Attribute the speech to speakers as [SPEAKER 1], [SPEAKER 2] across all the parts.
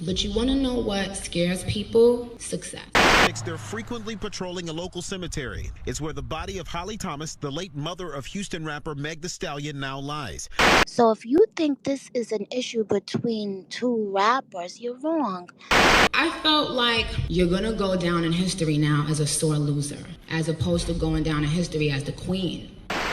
[SPEAKER 1] But you want to know what scares people? Success.
[SPEAKER 2] They're frequently patrolling a local cemetery. It's where the body of Holly Thomas, the late mother of Houston rapper Meg Thee Stallion, now lies.
[SPEAKER 3] So if you think this is an issue between two rappers, you're wrong.
[SPEAKER 1] I felt like you're gonna go down in history now as a sore loser, as opposed to going down in history as the queen.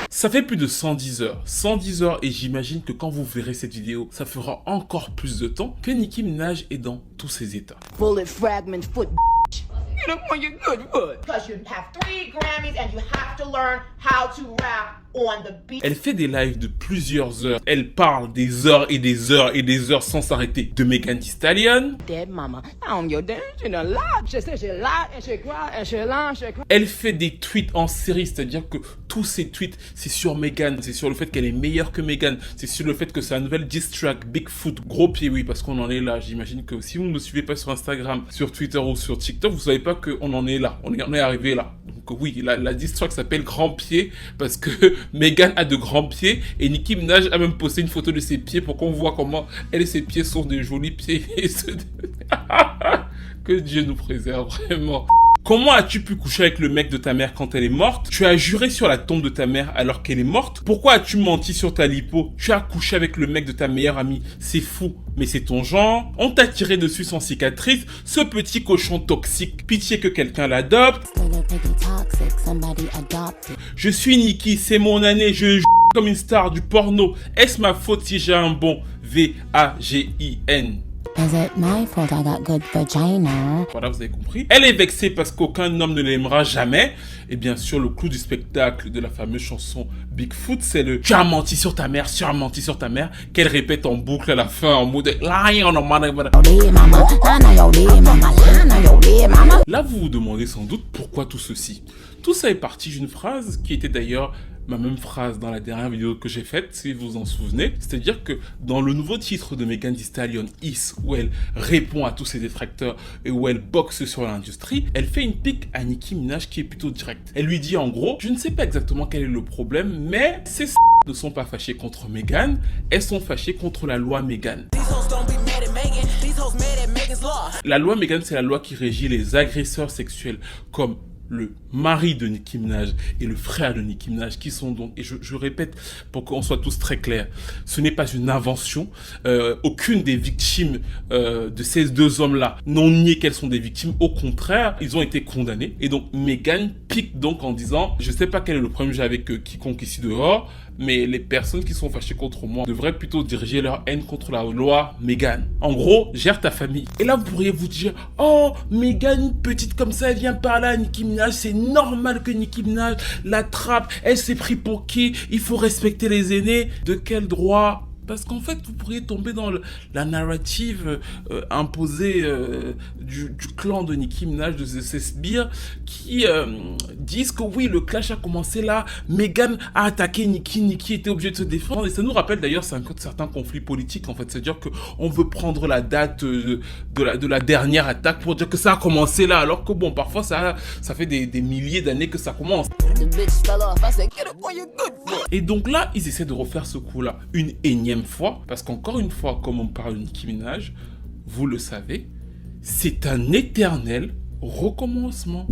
[SPEAKER 4] Ça fait plus de 110 heures. 110 heures et j'imagine que quand vous verrez cette vidéo, ça fera encore plus de temps que Nicki Minaj est dans tous ses états.
[SPEAKER 5] Bullet fragment foot.
[SPEAKER 6] You don't want your good foot. Because you have 3 Grammys and you have to learn how to rap on the beat.
[SPEAKER 4] Elle fait des lives de plusieurs heures. Elle parle des heures et des heures et des heures sans s'arrêter de Megan Thee Stallion.
[SPEAKER 6] Dead mama, I'm your dad, she done lied. She said she lied and she cried and she lied and she cried.
[SPEAKER 4] Elle fait des tweets en série, c'est-à-dire que tous ses tweets, c'est sur Megan, c'est sur le fait qu'elle est meilleure que Megan, c'est sur le fait que sa nouvelle diss track, Bigfoot, gros pied, oui, parce qu'on en est là. J'imagine que si vous ne me suivez pas sur Instagram, sur Twitter ou sur TikTok, vous savez pas qu'on en est là, on est arrivé là. Donc oui, la diss track s'appelle Grand Pied, parce que Megan a de grands pieds, et Nicki Minaj a même posté une photo de ses pieds pour qu'on voit comment elle et ses pieds sont des jolis pieds. Que Dieu nous préserve, vraiment. Comment as-tu pu coucher avec le mec de ta mère quand elle est morte? Tu as juré sur la tombe de ta mère alors qu'elle est morte? Pourquoi as-tu menti sur ta lipo? Tu as couché avec le mec de ta meilleure amie. C'est fou, mais c'est ton genre. On t'a tiré dessus sans cicatrice. Ce petit cochon toxique. Pitié que quelqu'un l'adopte. Je suis Nicki, c'est mon année. Je comme une star du porno. Est-ce ma faute si j'ai un bon V-A-G-I-N?
[SPEAKER 3] Is it my fault I got good vagina?
[SPEAKER 4] Voilà, vous avez compris. Elle est vexée parce qu'aucun homme ne l'aimera jamais. Et bien sûr, le clou du spectacle de la fameuse chanson Bigfoot, c'est le « Tu as menti sur ta mère, tu as menti sur ta mère » qu'elle répète en boucle à la fin en mode « Lying on a mother ». Là, vous vous demandez sans doute pourquoi tout ceci. Tout ça est parti d'une phrase qui était d'ailleurs ma même phrase dans la dernière vidéo que j'ai faite, si vous vous en souvenez. C'est-à-dire que dans le nouveau titre de Megan Thee Stallion, Is, où elle répond à tous ses détracteurs et où elle boxe sur l'industrie, elle fait une pique à Nicki Minaj qui est plutôt directe. Elle lui dit en gros, je ne sais pas exactement quel est le problème, mais ces ne sont pas fâchées contre Megan, elles sont fâchées contre la loi Megan. La loi Megan, c'est la loi qui régit les agresseurs sexuels comme le mari de Nicki Minaj et le frère de Nicki Minaj, qui sont donc, et je répète pour qu'on soit tous très clairs, ce n'est pas une invention, aucune des victimes de ces deux hommes-là n'ont nié qu'elles sont des victimes, au contraire, ils ont été condamnés, et donc Megan pique donc en disant, je sais pas quel est le problème que j'ai avec quiconque ici dehors, mais les personnes qui sont fâchées contre moi devraient plutôt diriger leur haine contre la loi Megan. En gros, gère ta famille. Et là, vous pourriez vous dire, oh, Megan, petite comme ça, elle vient par là, Nicki Minaj, c'est normal que Nicki Minaj l'attrape, elle s'est pris pour qui? Il faut respecter les aînés. De quel droit? Parce qu'en fait, vous pourriez tomber dans la narrative imposée du clan de Nicki Minaj, de ces sbires, qui disent que oui, le clash a commencé là, Megan a attaqué Nicki, Nicki était obligée de se défendre. Et ça nous rappelle d'ailleurs certains conflits politiques, en fait. C'est-à-dire qu'on veut prendre la date de la dernière attaque pour dire que ça a commencé là, alors que bon, parfois ça fait des milliers d'années que ça commence. Et donc là, ils essaient de refaire ce coup-là une énième fois, parce qu'encore une fois, comme on parle de Nicki Minaj, vous le savez, c'est un éternel recommencement.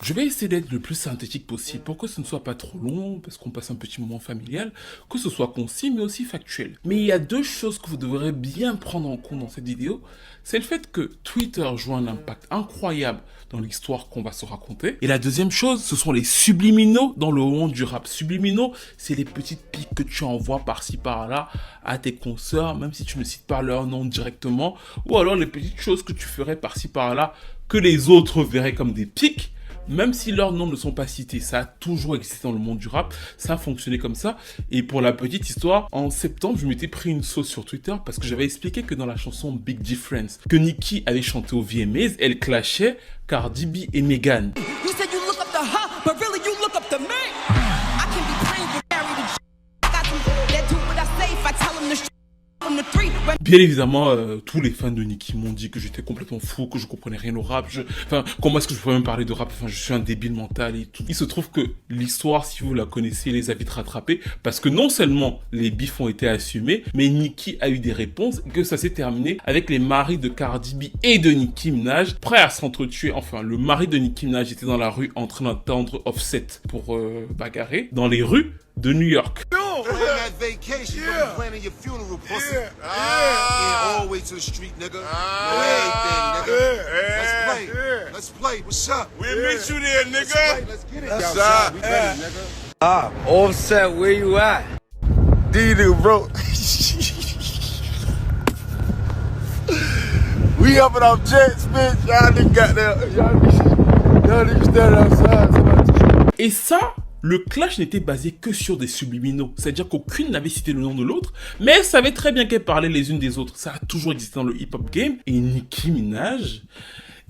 [SPEAKER 4] Je vais essayer d'être le plus synthétique possible pour que ce ne soit pas trop long, parce qu'on passe un petit moment familial, que ce soit concis mais aussi factuel. Mais il y a deux choses que vous devrez bien prendre en compte dans cette vidéo. C'est le fait que Twitter joue un impact incroyable dans l'histoire qu'on va se raconter. Et la deuxième chose, ce sont les subliminaux dans le monde du rap. Subliminaux, c'est les petites piques que tu envoies par-ci par-là à tes consoeurs, même si tu ne cites pas leur nom directement, ou alors les petites choses que tu ferais par-ci par-là que les autres verraient comme des piques. Même si leurs noms ne sont pas cités, ça a toujours existé dans le monde du rap, ça a fonctionné comme ça. Et pour la petite histoire, en septembre, je m'étais pris une sauce sur Twitter parce que j'avais expliqué que dans la chanson Big Difference, que Nicki avait chanté au VMAs, elle clashait Cardi B et Megan. Bien évidemment, tous les fans de Nicki m'ont dit que j'étais complètement fou, que je comprenais rien au rap. Enfin, comment est-ce que je pouvais même parler de rap? Enfin, je suis un débile mental et tout. Il se trouve que l'histoire, si vous la connaissez, les a vite rattrapés parce que non seulement les bifs ont été assumés, mais Nicki a eu des réponses et que ça s'est terminé avec les maris de Cardi B et de Nicki Minaj prêts à s'entretuer. Enfin, le mari de Nicki Minaj était dans la rue en train d'attendre Offset pour bagarrer dans les rues de New York.
[SPEAKER 5] Vacation, yeah. Planning your funeral, pussy. Yeah. All the way to the street, nigga. Everything, nigga. Let's play. What's up? We'll meet you there, nigga. Let's get it. What's up? We ready, nigga.
[SPEAKER 7] Offset, where you at?
[SPEAKER 5] D-do, bro. We up in our jets, bitch. Y'all niggas got there. Y'all niggas standing outside.
[SPEAKER 4] Et ça, le clash n'était basé que sur des subliminaux, c'est-à-dire qu'aucune n'avait cité le nom de l'autre, mais elles savaient très bien qu'elles parlaient les unes des autres. Ça a toujours existé dans le hip-hop game, et Nicki Minaj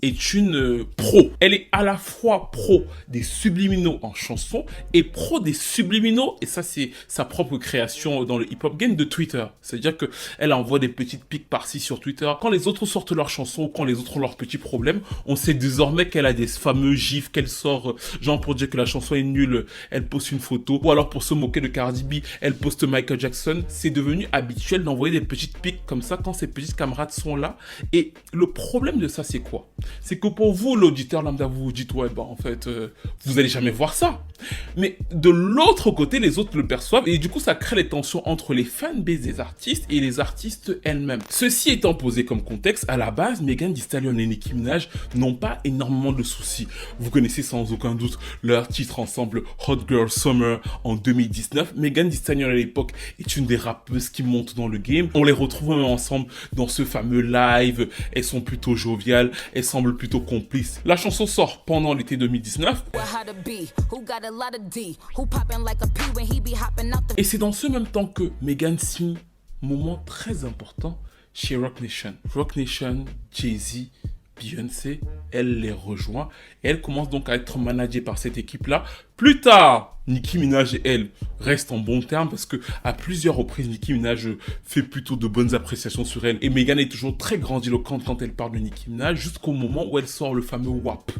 [SPEAKER 4] est une pro. Elle est à la fois pro des subliminaux en chanson et pro des subliminaux, et ça c'est sa propre création dans le hip-hop game, de Twitter. C'est-à-dire qu'elle envoie des petites piques par-ci sur Twitter. Quand les autres sortent leurs chansons ou quand les autres ont leurs petits problèmes, on sait désormais qu'elle a des fameux gifs qu'elle sort, genre pour dire que la chanson est nulle, elle poste une photo, ou alors pour se moquer de Cardi B, elle poste Michael Jackson. C'est devenu habituel d'envoyer des petites piques comme ça quand ses petits camarades sont là. Et le problème de ça, c'est quoi? C'est que pour vous, l'auditeur lambda, vous vous dites, ouais, bah en fait, vous allez jamais voir ça. Mais de l'autre côté, les autres le perçoivent et du coup, ça crée les tensions entre les fanbases des artistes et les artistes elles-mêmes. Ceci étant posé comme contexte, à la base, Megan Thee Stallion et Nicki Minaj n'ont pas énormément de soucis. Vous connaissez sans aucun doute leur titre ensemble Hot Girl Summer en 2019. Megan Thee Stallion à l'époque est une des rappeuses qui montent dans le game. On les retrouve même ensemble dans ce fameux live. Elles sont plutôt joviales, elles semblent plutôt complices. La chanson sort pendant l'été 2019. Et c'est dans ce même temps que Megan signe, moment très important, chez Roc Nation. Roc Nation, Jay-Z, Beyoncé, elle les rejoint et elle commence donc à être managée par cette équipe-là. Plus tard, Nicki Minaj et elle restent en bons termes parce que à plusieurs reprises, Nicki Minaj fait plutôt de bonnes appréciations sur elle. Et Megan est toujours très grandiloquente quand elle parle de Nicki Minaj jusqu'au moment où elle sort le fameux WAP.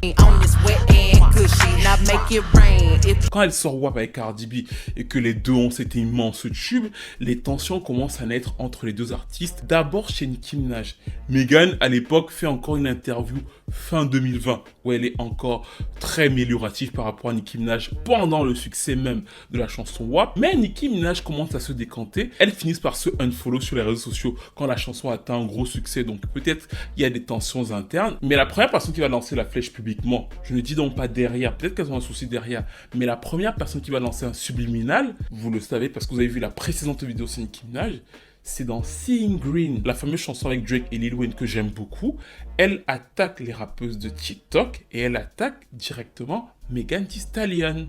[SPEAKER 4] Quand elle sort WAP avec Cardi B et que les deux ont cet immense tube, les tensions commencent à naître entre les deux artistes. D'abord chez Nicki Minaj. Megan, à l'époque, fait encore une interview fin 2020 où elle est encore très améliorative par rapport à Nicki Minaj pendant le succès même de la chanson WAP. Mais Nicki Minaj commence à se décanter. Elles finissent par se unfollow sur les réseaux sociaux quand la chanson atteint un gros succès. Donc peut-être il y a des tensions internes. Mais la première personne qui va lancer la flèche publiquement, je ne dis donc pas derrière, peut-être qu'elles ont un souci derrière, mais la première personne qui va lancer un subliminal, vous le savez parce que vous avez vu la précédente vidéo sur Nicki Minaj, c'est dans Seeing Green, la fameuse chanson avec Drake et Lil Wayne que j'aime beaucoup. Elle attaque les rappeuses de TikTok et elle attaque directement Megan Thee Stallion.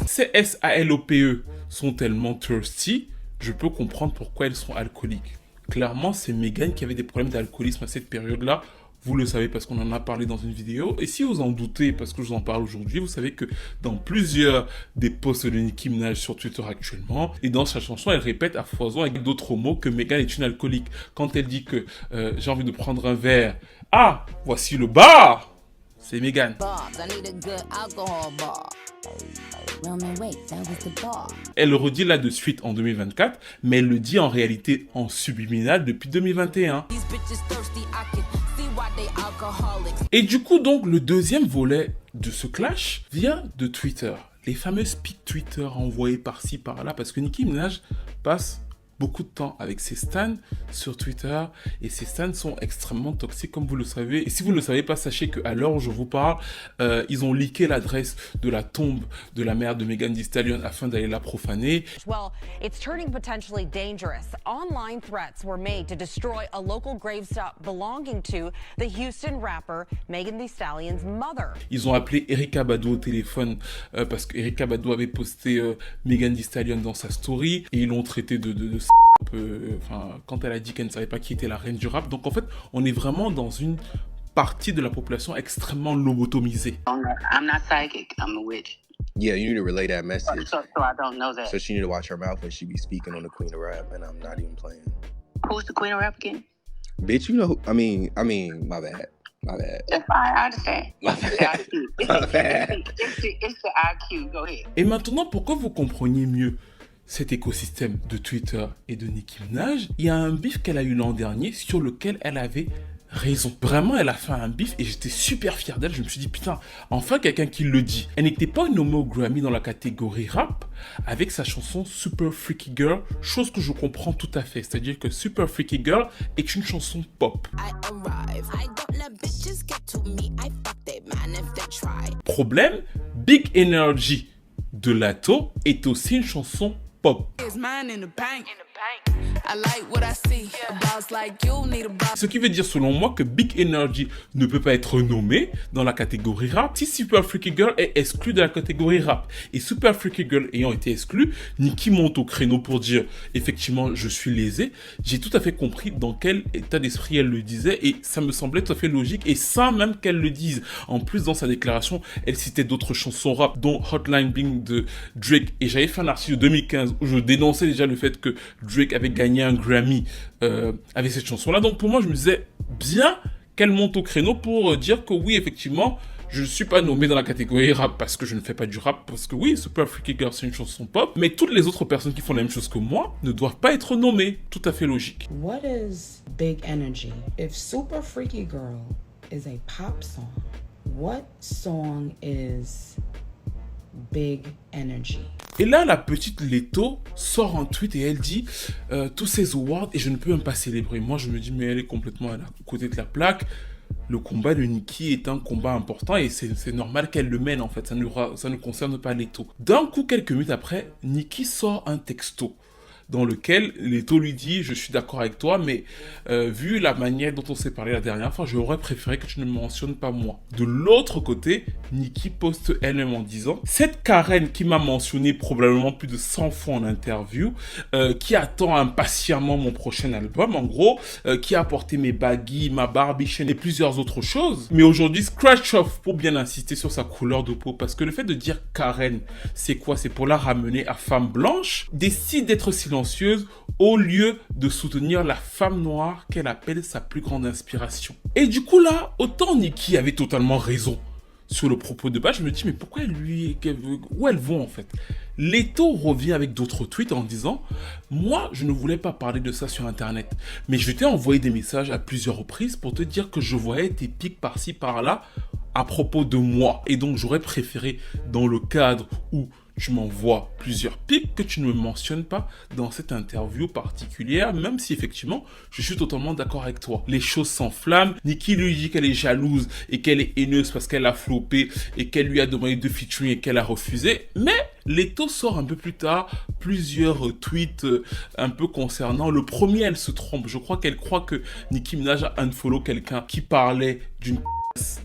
[SPEAKER 4] Ces SALOPE sont tellement thirsty, je peux comprendre pourquoi elles sont alcooliques. Clairement, c'est Megan qui avait des problèmes d'alcoolisme à cette période-là. Vous le savez parce qu'on en a parlé dans une vidéo. Et si vous en doutez parce que je vous en parle aujourd'hui, vous savez que dans plusieurs des posts de Nicki Minaj sur Twitter actuellement, et dans sa chanson, elle répète à foison avec d'autres mots que Megan est une alcoolique. Quand elle dit que j'ai envie de prendre un verre, ah, voici le bar, c'est Megan. Elle le redit là de suite en 2024, mais elle le dit en réalité en subliminal depuis 2021. Et du coup, donc, le deuxième volet de ce clash vient de Twitter. Les fameux speed Twitter envoyés par-ci, par-là, parce que Nicki Minaj passe beaucoup de temps avec ses stans sur Twitter et ces stans sont extrêmement toxiques comme vous le savez. Et si vous ne le savez pas, sachez qu'à l'heure où je vous parle, ils ont leaké l'adresse de la tombe de la mère de Megan Thee Stallion afin d'aller la profaner.
[SPEAKER 8] Well, it's turning potentially dangerous. Online threats were made to destroy a local gravestone belonging to the Houston rapper Megan Thee Stallion's mother.
[SPEAKER 4] Ils ont appelé Erykah Badu au téléphone parce que Erykah Badu avait posté Megan Thee Stallion dans sa story et ils l'ont traité de quand elle a dit qu'elle ne savait pas qui était la reine du rap. Donc en fait, on est vraiment dans une partie de la population extrêmement lobotomisée.
[SPEAKER 9] I'm not psychic, I'm a witch.
[SPEAKER 10] Yeah, you need to relay that message.
[SPEAKER 9] So I don't know that.
[SPEAKER 10] So she need to watch her mouth when she be speaking on the Queen of Rap, and I'm not even playing.
[SPEAKER 9] Who's the Queen of Rap again?
[SPEAKER 10] Bitch, you know who, I mean, my bad.
[SPEAKER 9] That's fine, I understand.
[SPEAKER 10] My bad.
[SPEAKER 9] It's the IQ, go ahead.
[SPEAKER 4] Et maintenant, pour que vous compreniez mieux cet écosystème de Twitter et de Nicki Minaj, il y a un bif qu'elle a eu l'an dernier sur lequel elle avait raison. Vraiment, elle a fait un bif et j'étais super fier d'elle. Je me suis dit, putain, enfin quelqu'un qui le dit. Elle n'était pas nommée au Grammy dans la catégorie rap avec sa chanson Super Freaky Girl, chose que je comprends tout à fait. C'est-à-dire que Super Freaky Girl est une chanson pop. Problème, Big Energy de Latto est aussi une chanson pop. Ce qui veut dire selon moi que Big Energy ne peut pas être nommé dans la catégorie rap si Super Freaky Girl est exclu de la catégorie rap. Et Super Freaky Girl ayant été exclu, Nicki monte au créneau pour dire effectivement je suis lésée. J'ai tout à fait compris dans quel état d'esprit elle le disait et ça me semblait tout à fait logique et sans même qu'elle le dise. En plus dans sa déclaration, elle citait d'autres chansons rap dont Hotline Bling de Drake et j'avais fait un article de 2015 où je dénonçais déjà le fait que Drake avait gagné un Grammy avec cette chanson-là. Donc pour moi, je me disais bien qu'elle monte au créneau pour dire que oui, effectivement, je ne suis pas nommé dans la catégorie rap parce que je ne fais pas du rap, parce que oui, Super Freaky Girl, c'est une chanson pop, mais toutes les autres personnes qui font la même chose que moi ne doivent pas être nommées. Tout à fait logique.
[SPEAKER 11] What is Big Energy? If Super Freaky Girl is a pop song, what song is Big Energy?
[SPEAKER 4] Et là, la petite Leto sort un tweet et elle dit tous ces awards et je ne peux même pas célébrer. Moi, je me dis, mais elle est complètement à côté de la plaque. Le combat de Nicki est un combat important et c'est normal qu'elle le mène en fait. Ça ne concerne pas Leto. D'un coup, quelques minutes après, Nicki sort un texto dans lequel Leto lui dit « Je suis d'accord avec toi, mais vu la manière dont on s'est parlé la dernière fois, j'aurais préféré que tu ne me mentionnes pas moi. » De l'autre côté, Nicki poste elle-même en disant « Cette Karen qui m'a mentionné probablement plus de 100 fois en interview, qui attend impatiemment mon prochain album, en gros, qui a apporté mes baggies, ma barbichane et plusieurs autres choses, mais aujourd'hui, scratch off pour bien insister sur sa couleur de peau, parce que le fait de dire Karen, c'est quoi? C'est pour la ramener à femme blanche, décide d'être silencieuse au lieu de soutenir la femme noire qu'elle appelle sa plus grande inspiration. Et du coup là, autant Nicki avait totalement raison sur le propos de base, je me dis mais pourquoi où elles vont en fait? Leto revient avec d'autres tweets en disant « Moi, je ne voulais pas parler de ça sur Internet, mais je t'ai envoyé des messages à plusieurs reprises pour te dire que je voyais tes pics par-ci par-là à propos de moi. Et donc, j'aurais préféré, dans le cadre où tu m'envoies plusieurs pics, que tu ne me mentionnes pas dans cette interview particulière, même si effectivement, je suis totalement d'accord avec toi. Les choses s'enflamment. Nicki lui dit qu'elle est jalouse et qu'elle est haineuse parce qu'elle a floppé et qu'elle lui a demandé de featuring et qu'elle a refusé. Mais Leto sort un peu plus tard plusieurs tweets un peu concernant. Le premier, elle se trompe. Je crois qu'elle croit que Nicki Minaj a unfollow quelqu'un qui parlait d'une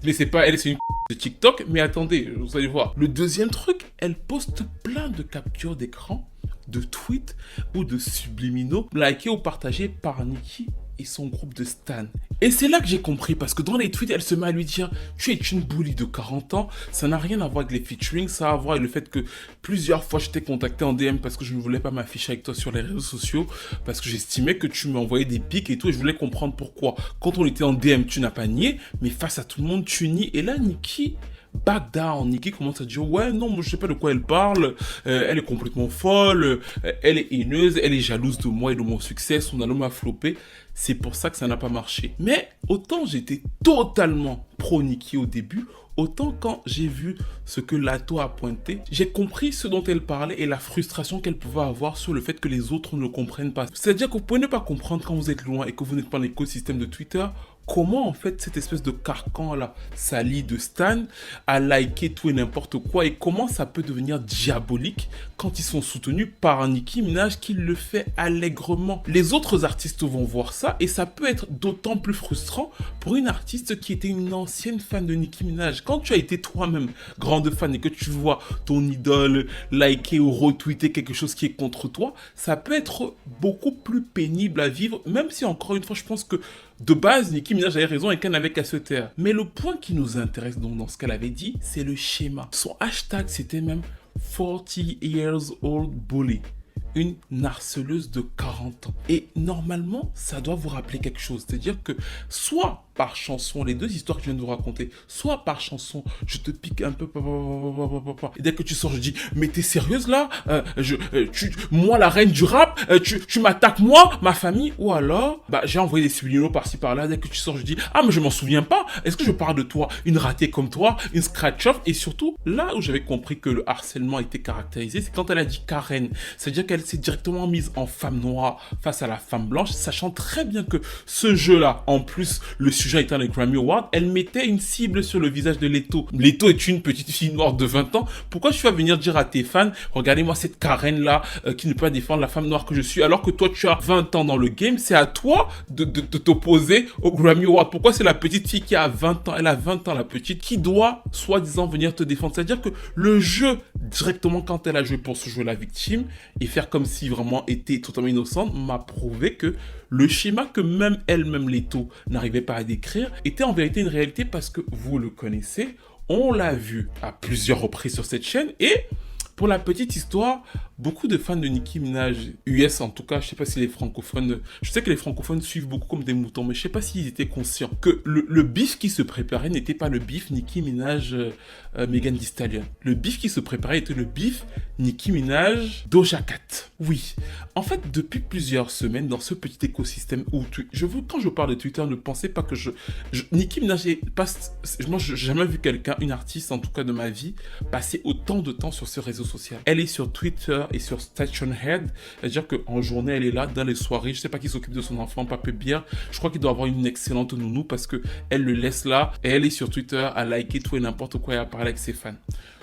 [SPEAKER 4] mais c'est pas elle, c'est une de TikTok. Mais attendez, vous allez voir. Le deuxième truc, elle poste plein de captures d'écran, de tweets ou de subliminaux likés ou partagés par Nicki et son groupe de stan. Et c'est là que j'ai compris, parce que dans les tweets, elle se met à lui dire « Tu es une bully de 40 ans, ça n'a rien à voir avec les featuring, ça a à voir avec le fait que plusieurs fois je t'ai contacté en DM parce que je ne voulais pas m'afficher avec toi sur les réseaux sociaux, parce que j'estimais que tu m'envoyais des pics et tout, et je voulais comprendre pourquoi. Quand on était en DM, tu n'as pas nié, mais face à tout le monde, tu nies. » Et là, Nicki back down. Nicki commence à dire ouais non, moi je sais pas de quoi elle parle, elle est complètement folle, elle est haineuse, elle est jalouse de moi et de mon succès, son album a floppé, c'est pour ça que ça n'a pas marché. Mais autant j'étais totalement pro Nicki au début, autant quand j'ai vu ce que Latto a pointé, j'ai compris ce dont elle parlait et la frustration qu'elle pouvait avoir sur le fait que les autres ne comprennent pas. C'est-à-dire que vous pouvez ne pas comprendre quand vous êtes loin et que vous n'êtes pas dans l'écosystème de Twitter, comment en fait cette espèce de carcan là s'allie de stan à liker tout et n'importe quoi, et comment ça peut devenir diabolique quand ils sont soutenus par Nicki Minaj qui le fait allègrement. Les autres artistes vont voir ça et ça peut être d'autant plus frustrant pour une artiste qui était une ancienne fan de Nicki Minaj. Quand tu as été toi-même grande fan et que tu vois ton idole liker ou retweeter quelque chose qui est contre toi, ça peut être beaucoup plus pénible à vivre, même si encore une fois je pense que de base, Nicki Minaj avait raison et qu'elle n'avait qu'à se taire. Mais le point qui nous intéresse donc dans ce qu'elle avait dit, c'est le schéma. Son hashtag, c'était même 40 years old bully. Une harceleuse de 40 ans. Et normalement, ça doit vous rappeler quelque chose. C'est-à-dire que soit par chanson, les deux histoires que je viens de vous raconter, soit par chanson, je te pique un peu, et dès que tu sors, je dis, mais t'es sérieuse là? Moi, la reine du rap, tu m'attaques moi, ma famille? Ou alors, j'ai envoyé des subliminaux par-ci par-là, dès que tu sors, je dis, ah, mais je m'en souviens pas. Est-ce que je parle de toi? Une ratée comme toi, une scratch-off? Et surtout, là où j'avais compris que le harcèlement était caractérisé, c'est quand elle a dit Karen. C'est-à-dire qu'elle s'est directement mise en femme noire face à la femme blanche, sachant très bien que ce jeu-là, en plus, le sujet étant les Grammy Awards, elle mettait une cible sur le visage de Leto. Leto est une petite fille noire de 20 ans. Pourquoi tu vas venir dire à tes fans, regardez-moi cette Karen-là qui ne peut pas défendre la femme noire que je suis, alors que toi tu as 20 ans dans le game, c'est à toi de t'opposer au Grammy Awards. Pourquoi c'est la petite fille qui a 20 ans, elle a 20 ans la petite, qui doit soi-disant venir te défendre? C'est-à-dire que le jeu, directement quand elle a joué pour se jouer la victime et faire comme si vraiment était totalement innocente, m'a prouvé que le schéma que même elle-même Leto n'arrivait pas à décrire était en vérité une réalité parce que vous le connaissez, on l'a vu à plusieurs reprises sur cette chaîne et pour la petite histoire, beaucoup de fans de Nicki Minaj, US en tout cas, je sais pas si les francophones, je sais que les francophones suivent beaucoup comme des moutons, mais je sais pas s'ils étaient conscients que le bif qui se préparait n'était pas le bif Nicki Minaj Megan Thee Stallion. Le bif qui se préparait était le bif Nicki Minaj Doja Cat. Oui, en fait depuis plusieurs semaines dans ce petit écosystème où quand je parle de Twitter, ne pensez pas que Nicki Minaj moi j'ai jamais vu quelqu'un, une artiste en tout cas de ma vie, passer autant de temps sur ce réseau social. Elle est sur Twitter et sur Station Head, c'est-à-dire qu'en journée elle est là, dans les soirées, je sais pas qui s'occupe de son enfant, Pape Bière, je crois qu'il doit avoir une excellente nounou parce que elle le laisse là et elle est sur Twitter à liker tout et n'importe quoi et à parler avec ses fans.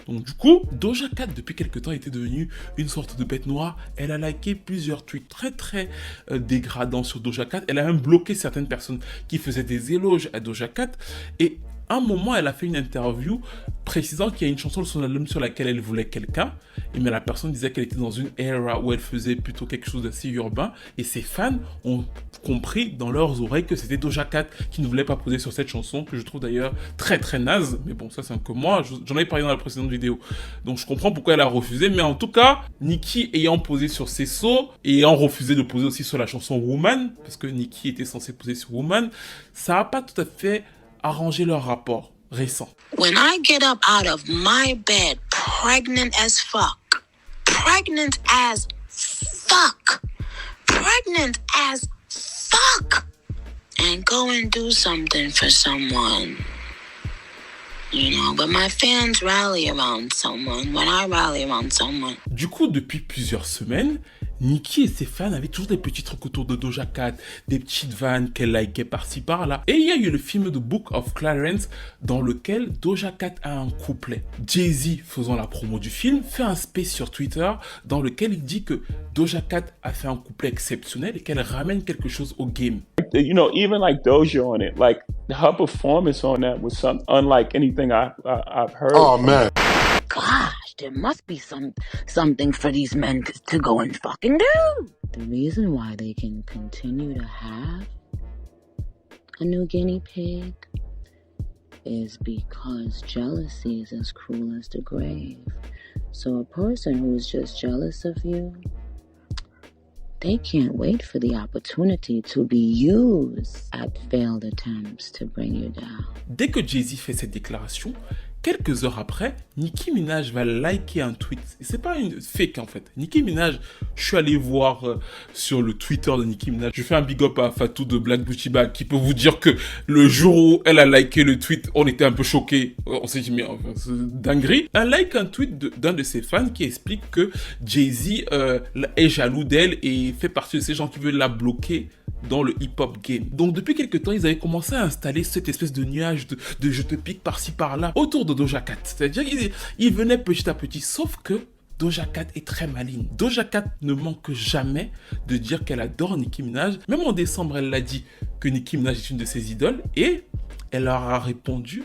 [SPEAKER 4] Donc du coup, Doja Cat depuis quelques temps était devenue une sorte de bête noire. Elle a liké plusieurs tweets très dégradants sur Doja Cat. Elle a même bloqué certaines personnes qui faisaient des éloges à Doja Cat. Et à un moment, elle a fait une interview précisant qu'il y a une chanson de son album sur laquelle elle voulait quelqu'un. Mais la personne disait qu'elle était dans une era où elle faisait plutôt quelque chose d'assez urbain. Et ses fans ont compris dans leurs oreilles que c'était Doja Cat qui ne voulait pas poser sur cette chanson, que je trouve d'ailleurs très naze. Mais bon, ça c'est un peu moi. J'en avais parlé dans la précédente vidéo. Donc je comprends pourquoi elle a refusé. Mais en tout cas, Nicki ayant posé sur ses sauts et ayant refusé de poser aussi sur la chanson Woman, parce que Nicki était censée poser sur Woman, ça n'a pas tout à fait arrangé leur rapport récent.
[SPEAKER 3] When I get up out of my bed, pregnant as fuck, and go and do something for someone, you know, but my fans rally around someone when I rally around someone.
[SPEAKER 4] Du coup, depuis plusieurs semaines, Nicki et ses fans avaient toujours des petits trucs autour de Doja Cat, des petites vannes qu'elle likait par-ci par-là. Et il y a eu le film The Book of Clarence dans lequel Doja Cat a un couplet. Jay-Z, faisant la promo du film, fait un space sur Twitter dans lequel il dit que Doja Cat a fait un couplet exceptionnel et qu'elle ramène quelque chose au game.
[SPEAKER 12] You know, even like Doja on it, like her performance on that was unlike anything I've heard.
[SPEAKER 5] Oh man.
[SPEAKER 3] Gosh, there must be something for these men to go and fucking do. The reason why they can continue to have a new guinea pig is because jealousy is as cruel as the grave. So a person who's just jealous of you, they can't wait for the opportunity to be used at failed attempts to bring you down.
[SPEAKER 4] Dès que Jay-Z fait cette déclaration, quelques heures après, Nicki Minaj va liker un tweet. Et c'est pas une fake en fait. Nicki Minaj, je suis allé voir sur le Twitter de Nicki Minaj. Je fais un big up à Fatou de Black Gucci Bag qui peut vous dire que le jour où elle a liké le tweet, on était un peu choqués. On s'est dit mais enfin, c'est dinguerie. Elle like un tweet d'un de ses fans qui explique que Jay-Z est jaloux d'elle et fait partie de ces gens qui veulent la bloquer dans le hip-hop game. Donc depuis quelques temps, ils avaient commencé à installer cette espèce de nuage de je te pique par-ci par-là autour de Doja Cat. C'est-à-dire qu'ils venaient petit à petit, sauf que Doja Cat est très maligne. Doja Cat ne manque jamais de dire qu'elle adore Nicki Minaj. Même en décembre, elle l'a dit que Nicki Minaj est une de ses idoles et elle leur a répondu.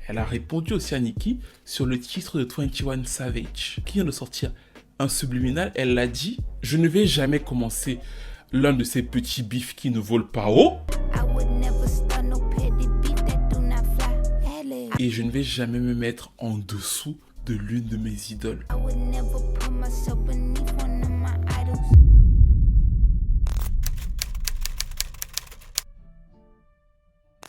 [SPEAKER 4] Elle a répondu aussi à Nicki sur le titre de 21 Savage qui vient de sortir un subliminal. Elle l'a dit, je ne vais jamais commencer l'un de ces petits bifs qui ne volent pas haut. Et je ne vais jamais me mettre en dessous de l'une de mes idoles.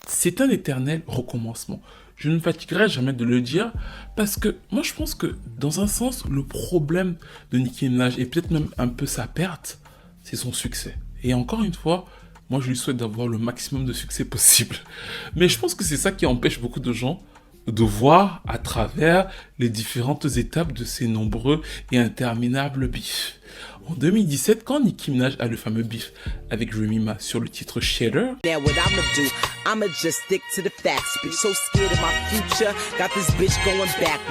[SPEAKER 4] C'est un éternel recommencement. Je ne me fatiguerai jamais de le dire parce que moi je pense que dans un sens, le problème de Nicki Minaj et peut-être même un peu sa perte, c'est son succès. Et encore une fois, moi je lui souhaite d'avoir le maximum de succès possible. Mais je pense que c'est ça qui empêche beaucoup de gens de voir à travers les différentes étapes de ces nombreux et interminables bifs. En 2017, quand Nicki Minaj a le fameux bif avec Remy Ma sur le titre Shader,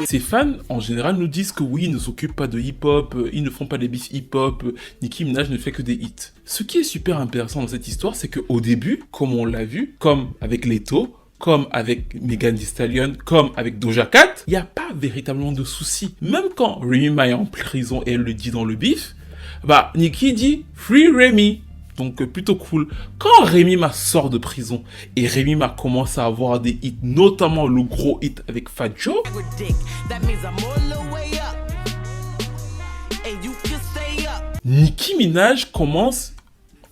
[SPEAKER 4] ses fans en général nous disent que oui, ils ne s'occupent pas de hip-hop, ils ne font pas des bifs hip-hop, Nicki Minaj ne fait que des hits. Ce qui est super intéressant dans cette histoire, c'est qu'au début, comme on l'a vu, comme avec Leto, comme avec Megan Thee Stallion, comme avec Doja Cat, il n'y a pas véritablement de soucis. Même quand Remy Ma est en prison et elle le dit dans le bif, bah Nicki dit « Free Remy ». Donc plutôt cool. Quand Remy Ma sort de prison et Remy Ma commence à avoir des hits, notamment le gros hit avec Fat Joe, Nicki Minaj commence...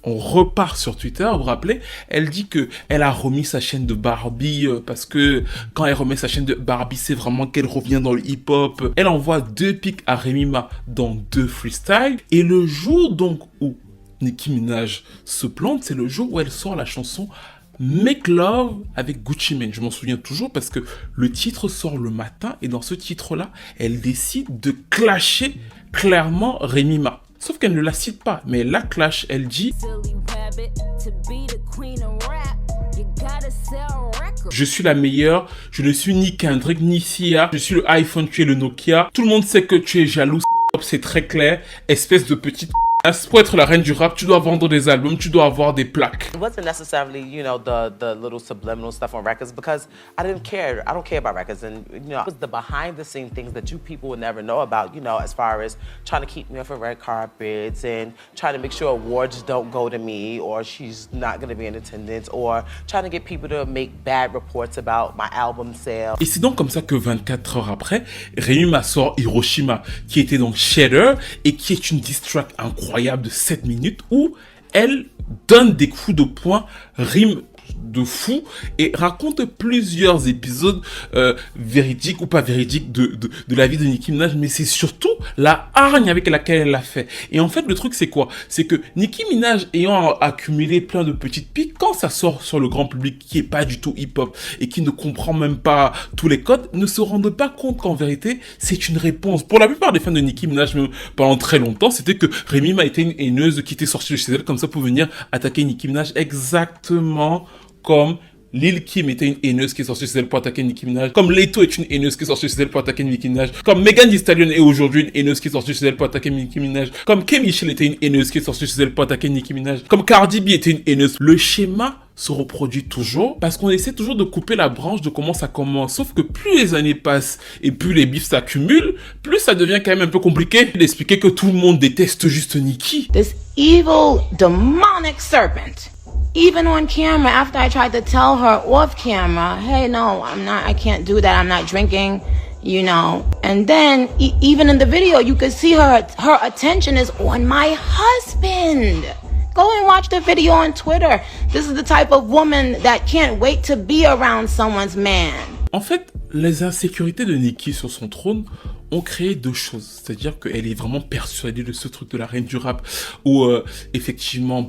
[SPEAKER 4] On repart sur Twitter, vous vous rappelez, elle dit que elle a remis sa chaîne de Barbie parce que quand elle remet sa chaîne de Barbie, c'est vraiment qu'elle revient dans le hip-hop. Elle envoie 2 pics à Remy Ma dans 2 freestyles. Et le jour donc où Nicki Minaj se plante, c'est le jour où elle sort la chanson Make Love avec Gucci Mane. Je m'en souviens toujours parce que le titre sort le matin et dans ce titre-là, elle décide de clasher clairement Remy Ma. Sauf qu'elle ne la cite pas, mais elle la clash, elle dit « Je suis la meilleure, je ne suis ni Kendrick, ni Sia, je suis le iPhone, tu es le Nokia. Tout le monde sait que tu es jaloux, c'est très clair, espèce de petite... Pour être la reine du rap, tu dois vendre des albums, tu dois avoir des plaques.
[SPEAKER 13] It wasn't necessarily, you know, the little subliminal stuff on records because I didn't care. I don't care about records, and you know, it was the behind the scene things that you people would never know about. You know, as far as trying to keep me off of red carpets and trying to make sure awards don't go to me, or she's not going to be in attendance, or trying to get people to make bad reports about my album sale.
[SPEAKER 4] Et c'est donc comme ça que 24 heures après, Remy Ma sort Hiroshima, qui était donc Shader et qui est une diss track incroyable de 7 minutes où elle donne des coups de poing, rime de fou et raconte plusieurs épisodes véridiques ou pas véridiques de la vie de Nicki Minaj, mais c'est surtout la hargne avec laquelle elle l'a fait. Et en fait, le truc, c'est quoi? C'est que Nicki Minaj, ayant accumulé plein de petites piques, quand ça sort sur le grand public qui est pas du tout hip-hop et qui ne comprend même pas tous les codes, ne se rendent pas compte qu'en vérité, c'est une réponse. Pour la plupart des fans de Nicki Minaj, même pendant très longtemps, c'était que Remy Ma était une haineuse qui était sortie de chez elle comme ça pour venir attaquer Nicki Minaj, exactement comme Lil Kim était une haineuse qui est sortie chez elle pour attaquer Nicki Minaj, comme Leto est une haineuse qui est sortie chez elle pour attaquer Nicki Minaj, comme Megan Thee Stallion est aujourd'hui une haineuse qui est sortie chez elle pour attaquer Nicki Minaj, comme K. Michelle était une haineuse qui est sortie chez elle pour attaquer Nicki Minaj, comme Cardi B était une haineuse. Le schéma se reproduit toujours parce qu'on essaie toujours de couper la branche de comment ça commence. Sauf que plus les années passent et plus les bifs s'accumulent, plus ça devient quand même un peu compliqué d'expliquer que tout le monde déteste juste Nicki.
[SPEAKER 6] This evil, demonic serpent. Even on camera, after I tried to tell her off camera, hey, no, I can't do that, I'm not drinking, you know. And then, even in the video, you could see her attention is on my husband. Go and watch the video on Twitter. This is the type of woman that can't wait to be around someone's man.
[SPEAKER 4] En fait, les insécurités de Nicki sur son trône ont créé deux choses. C'est-à-dire qu'elle est vraiment persuadée de ce truc de la reine du rap où effectivement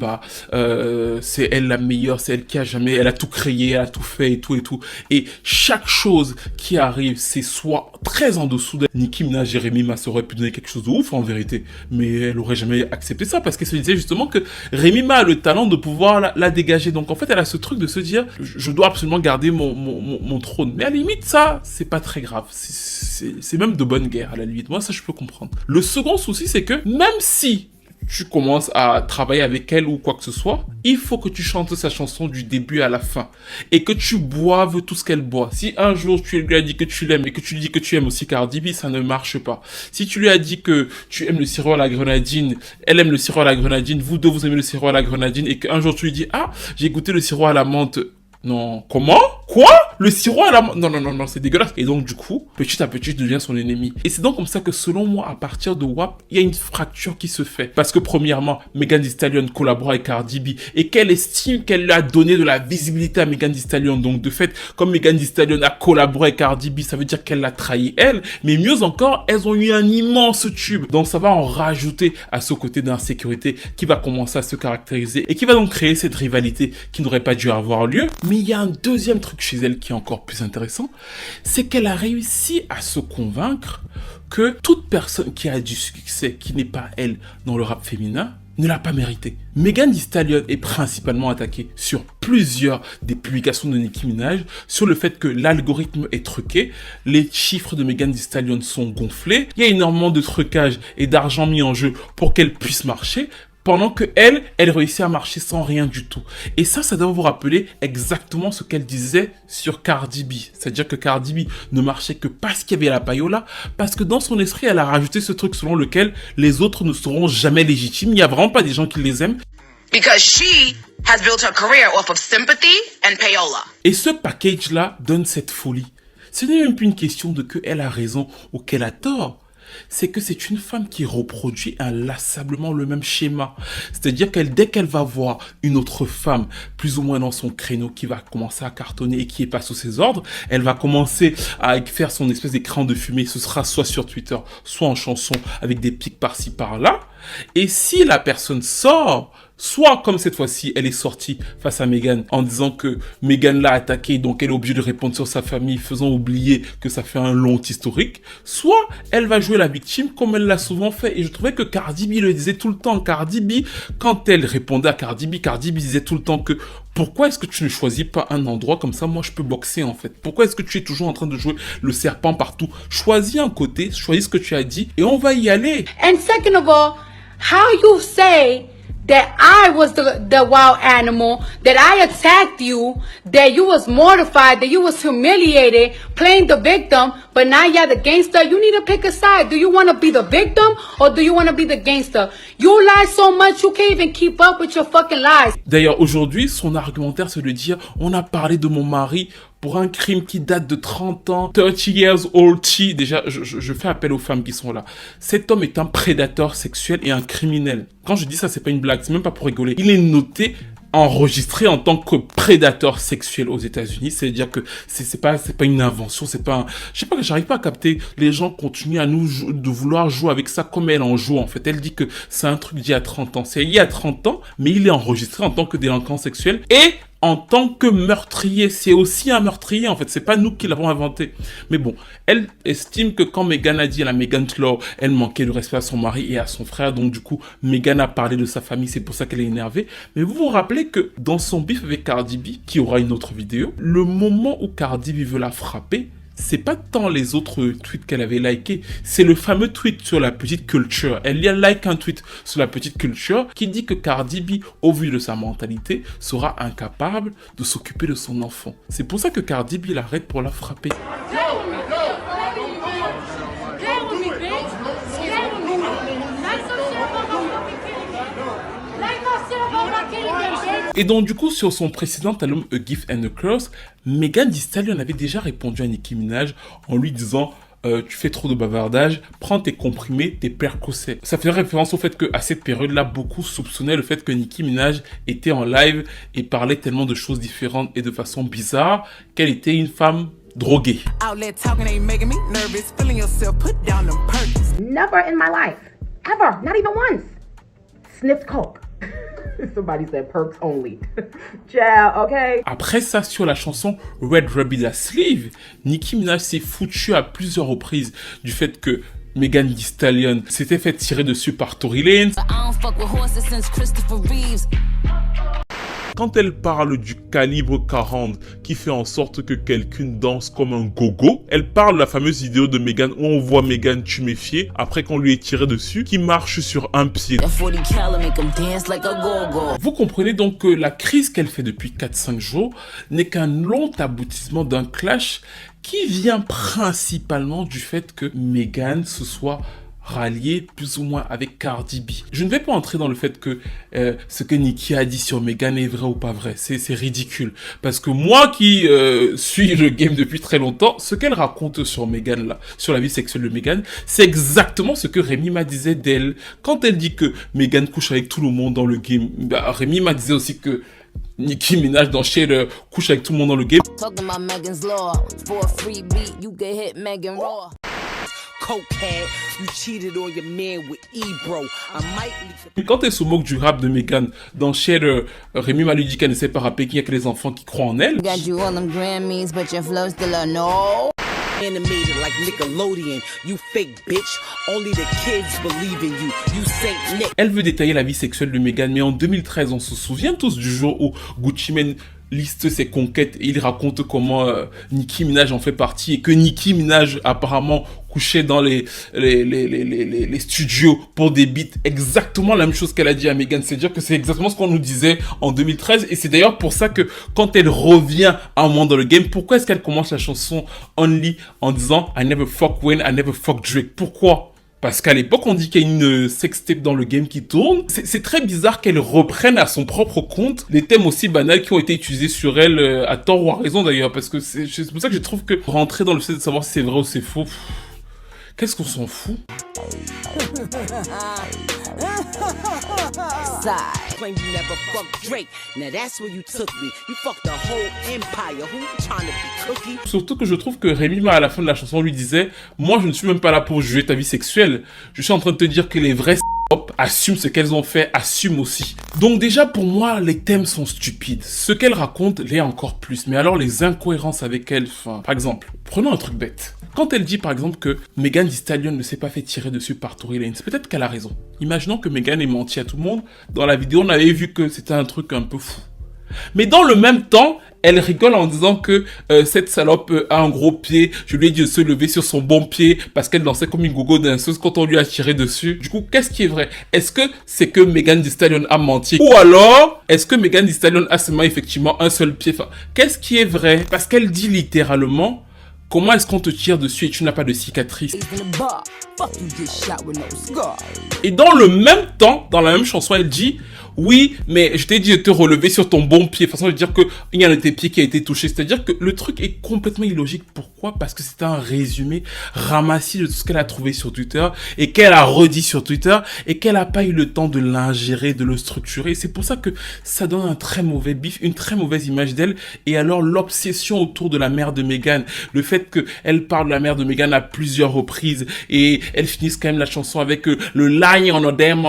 [SPEAKER 4] c'est elle la meilleure, c'est elle qui a jamais, elle a tout créé, elle a tout fait et tout et tout. Et chaque chose qui arrive, c'est soit très en dessous de Nicki Minaj et Remy Ma aurait pu donner quelque chose de ouf en vérité, mais elle aurait jamais accepté ça parce qu'elle se disait justement que Remy Ma a le talent de pouvoir la dégager. Donc en fait, elle a ce truc de se dire je dois absolument garder mon trône. Mais à la limite, ça, c'est pas très grave. C'est même de bonne guerre à la limite. Moi, ça, je peux comprendre. Le second souci, c'est que même si tu commences à travailler avec elle ou quoi que ce soit, il faut que tu chantes sa chanson du début à la fin et que tu boives tout ce qu'elle boit. Si un jour tu lui as dit que tu l'aimes et que tu lui dis que tu aimes aussi Cardi B, ça ne marche pas. Si tu lui as dit que tu aimes le sirop à la grenadine, elle aime le sirop à la grenadine, vous deux vous aimez le sirop à la grenadine et qu'un jour tu lui dis « Ah, j'ai goûté le sirop à la menthe ». Non, comment? Quoi? Le sirop à la... Non, c'est dégueulasse. Et donc, du coup, petit à petit, je deviens son ennemi. Et c'est donc comme ça que, selon moi, à partir de WAP, il y a une fracture qui se fait. Parce que, premièrement, Megan Thee Stallion collabore avec Cardi B et qu'elle estime qu'elle lui a donné de la visibilité à Megan Thee Stallion. Donc, de fait, comme Megan Thee Stallion a collaboré avec Cardi B, ça veut dire qu'elle l'a trahi elle. Mais mieux encore, elles ont eu un immense tube. Donc, ça va en rajouter à ce côté d'insécurité qui va commencer à se caractériser et qui va donc créer cette rivalité qui n'aurait pas dû avoir lieu. Mais il y a un deuxième truc chez elle qui est encore plus intéressant, c'est qu'elle a réussi à se convaincre que toute personne qui a du succès, qui n'est pas elle dans le rap féminin, ne l'a pas mérité. Megan Thee Stallion est principalement attaquée sur plusieurs des publications de Nicki Minaj sur le fait que l'algorithme est truqué, les chiffres de Megan Thee Stallion sont gonflés, il y a énormément de trucage et d'argent mis en jeu pour qu'elle puisse marcher, pendant que elle réussit à marcher sans rien du tout. Et ça doit vous rappeler exactement ce qu'elle disait sur Cardi B. C'est-à-dire que Cardi B ne marchait que parce qu'il y avait la payola, parce que dans son esprit, elle a rajouté ce truc selon lequel les autres ne seront jamais légitimes. Il n'y a vraiment pas des gens qui les aiment.
[SPEAKER 6] Because she has built her career off of sympathy and payola.
[SPEAKER 4] Et ce package-là donne cette folie. Ce n'est même plus une question de qu'elle a raison ou qu'elle a tort. C'est que c'est une femme qui reproduit inlassablement le même schéma. C'est-à-dire dès qu'elle va voir une autre femme, plus ou moins dans son créneau, qui va commencer à cartonner et qui est pas sous ses ordres, elle va commencer à faire son espèce d'écran de fumée. Ce sera soit sur Twitter, soit en chanson, avec des pics par-ci, par-là. Et si la personne sort, soit comme cette fois-ci, elle est sortie face à Megan en disant que Megan l'a attaquée, donc elle est obligée de répondre sur sa famille, faisant oublier que ça fait un long historique, soit elle va jouer la victime comme elle l'a souvent fait. Et je trouvais que Cardi B le disait tout le temps. Cardi B, quand elle répondait à Cardi B disait tout le temps que pourquoi est-ce que tu ne choisis pas un endroit comme ça, moi je peux boxer en fait. Pourquoi est-ce que tu es toujours en train de jouer le serpent partout? Choisis un côté, choisis ce que tu as dit et on va y aller.
[SPEAKER 14] And second of all, how you say that I was the wild animal, that I attacked you, that you was mortified, that you was humiliated, playing the victim, but now you're the gangster. You need to pick a side. Do you want to be the victim or do you want to be the gangster? You lie so much you can't even keep up with your fucking lies.
[SPEAKER 4] D'ailleurs, aujourd'hui, son argumentaire, c'est de dire, on a parlé de mon mari pour un crime qui date de 30 ans, 30 years old. Déjà, je fais appel aux femmes qui sont là. Cet homme est un prédateur sexuel et un criminel. Quand je dis ça, c'est pas une blague, c'est même pas pour rigoler. Il est noté, enregistré en tant que prédateur sexuel aux États-Unis. C'est-à-dire que c'est pas une invention, c'est pas un... Je sais pas, j'arrive pas à capter. Les gens continuent à de vouloir jouer avec ça comme elle en joue, en fait. Elle dit que c'est un truc d'il y a 30 ans. C'est il y a 30 ans, mais il est enregistré en tant que délinquant sexuel et en tant que meurtrier. C'est aussi un meurtrier, en fait. C'est pas nous qui l'avons inventé. Mais bon, elle estime que quand Megan a dit à la Megan Law, elle manquait de respect à son mari et à son frère. Donc, du coup, Megan a parlé de sa famille. C'est pour ça qu'elle est énervée. Mais vous vous rappelez que dans son bif avec Cardi B, qui aura une autre vidéo, le moment où Cardi B veut la frapper, c'est pas tant les autres tweets qu'elle avait likés, c'est le fameux tweet sur la petite culture. Elle y a like un tweet sur la petite culture qui dit que Cardi B, au vu de sa mentalité, sera incapable de s'occuper de son enfant. C'est pour ça que Cardi B l'arrête pour la frapper. Et donc du coup, sur son précédent album A Gift and a Curse, Megan Thee Stallion avait déjà répondu à Nicki Minaj en lui disant tu fais trop de bavardage, prends tes comprimés, tes Percocet. Ça fait référence au fait qu'à cette période-là, beaucoup soupçonnaient le fait que Nicki Minaj était en live et parlait tellement de choses différentes et de façon bizarre qu'elle était une femme droguée.
[SPEAKER 15] Never in my life, ever, not even once, sniffed coke. Somebody said perks only. Ciao, okay?
[SPEAKER 4] Après ça, sur la chanson Red Rabbit Sleeve, Nicki Minaj s'est foutue à plusieurs reprises du fait que Megan Thee Stallion s'était fait tirer dessus par Tory Lanez. Quand elle parle du calibre 40 qui fait en sorte que quelqu'un danse comme un gogo, elle parle de la fameuse vidéo de Megan où on voit Megan tuméfiée après qu'on lui ait tiré dessus, qui marche sur un pied. Vous comprenez donc que la crise qu'elle fait depuis 4-5 jours n'est qu'un long aboutissement d'un clash qui vient principalement du fait que Megan se soit rallié plus ou moins avec Cardi B. Je ne vais pas entrer dans le fait que ce que Nicki a dit sur Meghan est vrai ou pas vrai. C'est ridicule. Parce que moi qui suis le game depuis très longtemps, ce qu'elle raconte sur Meghan là, sur la vie sexuelle de Meghan, c'est exactement ce que Rémi m'a disait d'elle. Quand elle dit que Meghan couche avec tout le monde dans le game, bah, Rémi m'a disait aussi que Nicki Minaj dans Shade couche avec tout le monde dans le game. Quand elle se moque du rap de Meghan dans Shade, Rémi m'a lui dit qu'elle ne sait pas rapper, qu'il n'y a que les enfants qui croient en elle.
[SPEAKER 16] Animated like Nickelodeon, you fake bitch. Only the kids believe in you. You Saint Nick.
[SPEAKER 4] Elle veut détailler la vie sexuelle de Meghan, mais en 2013, on se souvient tous du jour où Gucci Mane liste ses conquêtes et il raconte comment Nicki Minaj en fait partie et que Nicki Minaj apparemment couchait dans les studios pour des beats. Exactement la même chose qu'elle a dit à Meghan. C'est-à-dire que c'est exactement ce qu'on nous disait en 2013 et c'est d'ailleurs pour ça que quand elle revient à un moment dans le game, pourquoi est-ce qu'elle commence la chanson Only en disant I never fuck Wayne, I never fuck Drake? Pourquoi? Parce qu'à l'époque, on dit qu'il y a une sextape dans le game qui tourne. C'est très bizarre qu'elle reprenne à son propre compte des thèmes aussi banals qui ont été utilisés sur elle, à tort ou à raison d'ailleurs. Parce que c'est pour ça que je trouve que rentrer dans le fait de savoir si c'est vrai ou c'est faux, qu'est-ce qu'on s'en fout?
[SPEAKER 16] Claim you never fucked Drake. Now that's where you took me. You fucked the whole empire. Who you trying to be cookie?
[SPEAKER 4] Surtout que je trouve que Rémi, à la fin de la chanson, lui disait « Moi, je ne suis même pas là pour juger ta vie sexuelle. Je suis en train de te dire que les vrais assument ce qu'elles ont fait, assument aussi. » Donc déjà, pour moi, les thèmes sont stupides. Ce qu'elle raconte l'est encore plus. Mais alors, les incohérences avec elle, enfin... Par exemple, prenons un truc bête. Quand elle dit par exemple que Megan Thee Stallion ne s'est pas fait tirer dessus par Tory Lanez, peut-être qu'elle a raison. Imaginons que Megan ait menti à tout le monde. Dans la vidéo, on avait vu que c'était un truc un peu fou. Mais dans le même temps, elle rigole en disant que cette salope a un gros pied. Je lui ai dit de se lever sur son bon pied parce qu'elle dansait comme une gogo danseuse quand on lui a tiré dessus. Du coup, qu'est-ce qui est vrai? Est-ce que c'est que Megan Thee Stallion a menti? Ou alors, est-ce que Megan Thee Stallion a seulement effectivement un seul pied? Enfin, qu'est-ce qui est vrai? Parce qu'elle dit littéralement... Comment est-ce qu'on te tire dessus et tu n'as pas de cicatrice? Et dans le même temps, dans la même chanson, elle dit « Oui, mais je t'ai dit de te relever sur ton bon pied. » De toute façon, de dire qu'il y a un de tes pieds qui a été touché. C'est-à-dire que le truc est complètement illogique. Pourquoi? Parce que c'est un résumé ramassé de tout ce qu'elle a trouvé sur Twitter et qu'elle a redit sur Twitter et qu'elle n'a pas eu le temps de l'ingérer, de le structurer. C'est pour ça que ça donne un très mauvais bif, une très mauvaise image d'elle. Et alors, l'obsession autour de la mère de Meghan, le fait qu'elle parle de la mère de Meghan à plusieurs reprises et elle finisse quand même la chanson avec le line on a damn.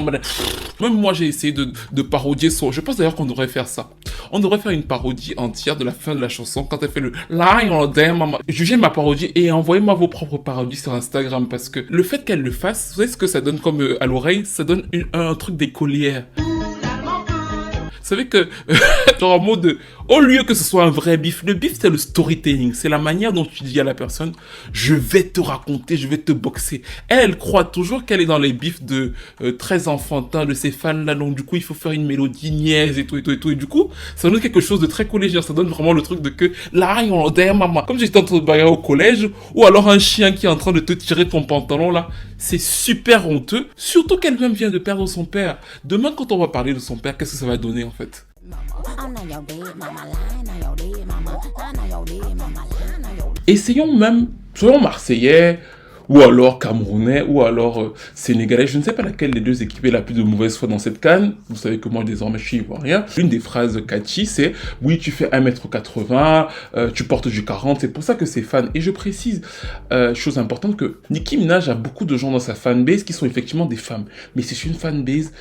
[SPEAKER 4] Même moi, j'ai essayé de parodier son... Je pense d'ailleurs qu'on devrait faire ça. On devrait faire une parodie entière de la fin de la chanson quand elle fait le line on a damn. Jugez ma parodie et envoyez-moi vos propres parodies sur Instagram parce que le fait qu'elle le fasse, vous savez ce que ça donne comme à l'oreille? Ça donne un truc d'écolière. Vous savez que, genre en mode, au lieu que ce soit un vrai bif, le bif c'est le storytelling, c'est la manière dont tu dis à la personne, je vais te raconter, je vais te boxer. Elle croit toujours qu'elle est dans les bifs de très enfantins de ces fans-là, donc du coup il faut faire une mélodie niaise et tout, et du coup, ça donne quelque chose de très collégien, ça donne vraiment le truc de que, là, on derrière maman, comme j'étais en train de bagarrer au collège, ou alors un chien qui est en train de te tirer ton pantalon là, c'est super honteux, surtout qu'elle-même vient de perdre son père. Demain quand on va parler de son père, qu'est-ce que ça va donner en fait? Essayons même, soyons marseillais, ou alors camerounais, ou alors sénégalais, je ne sais pas laquelle des deux équipes est la plus de mauvaise foi dans cette CAN. Vous savez que moi désormais je suis ivoirien. Une des phrases catchy c'est « Oui, tu fais 1m80, tu portes du 40, c'est pour ça que c'est fan. » Et je précise, chose importante, que Nicki Minaj a beaucoup de gens dans sa fanbase qui sont effectivement des femmes. Mais c'est une fanbase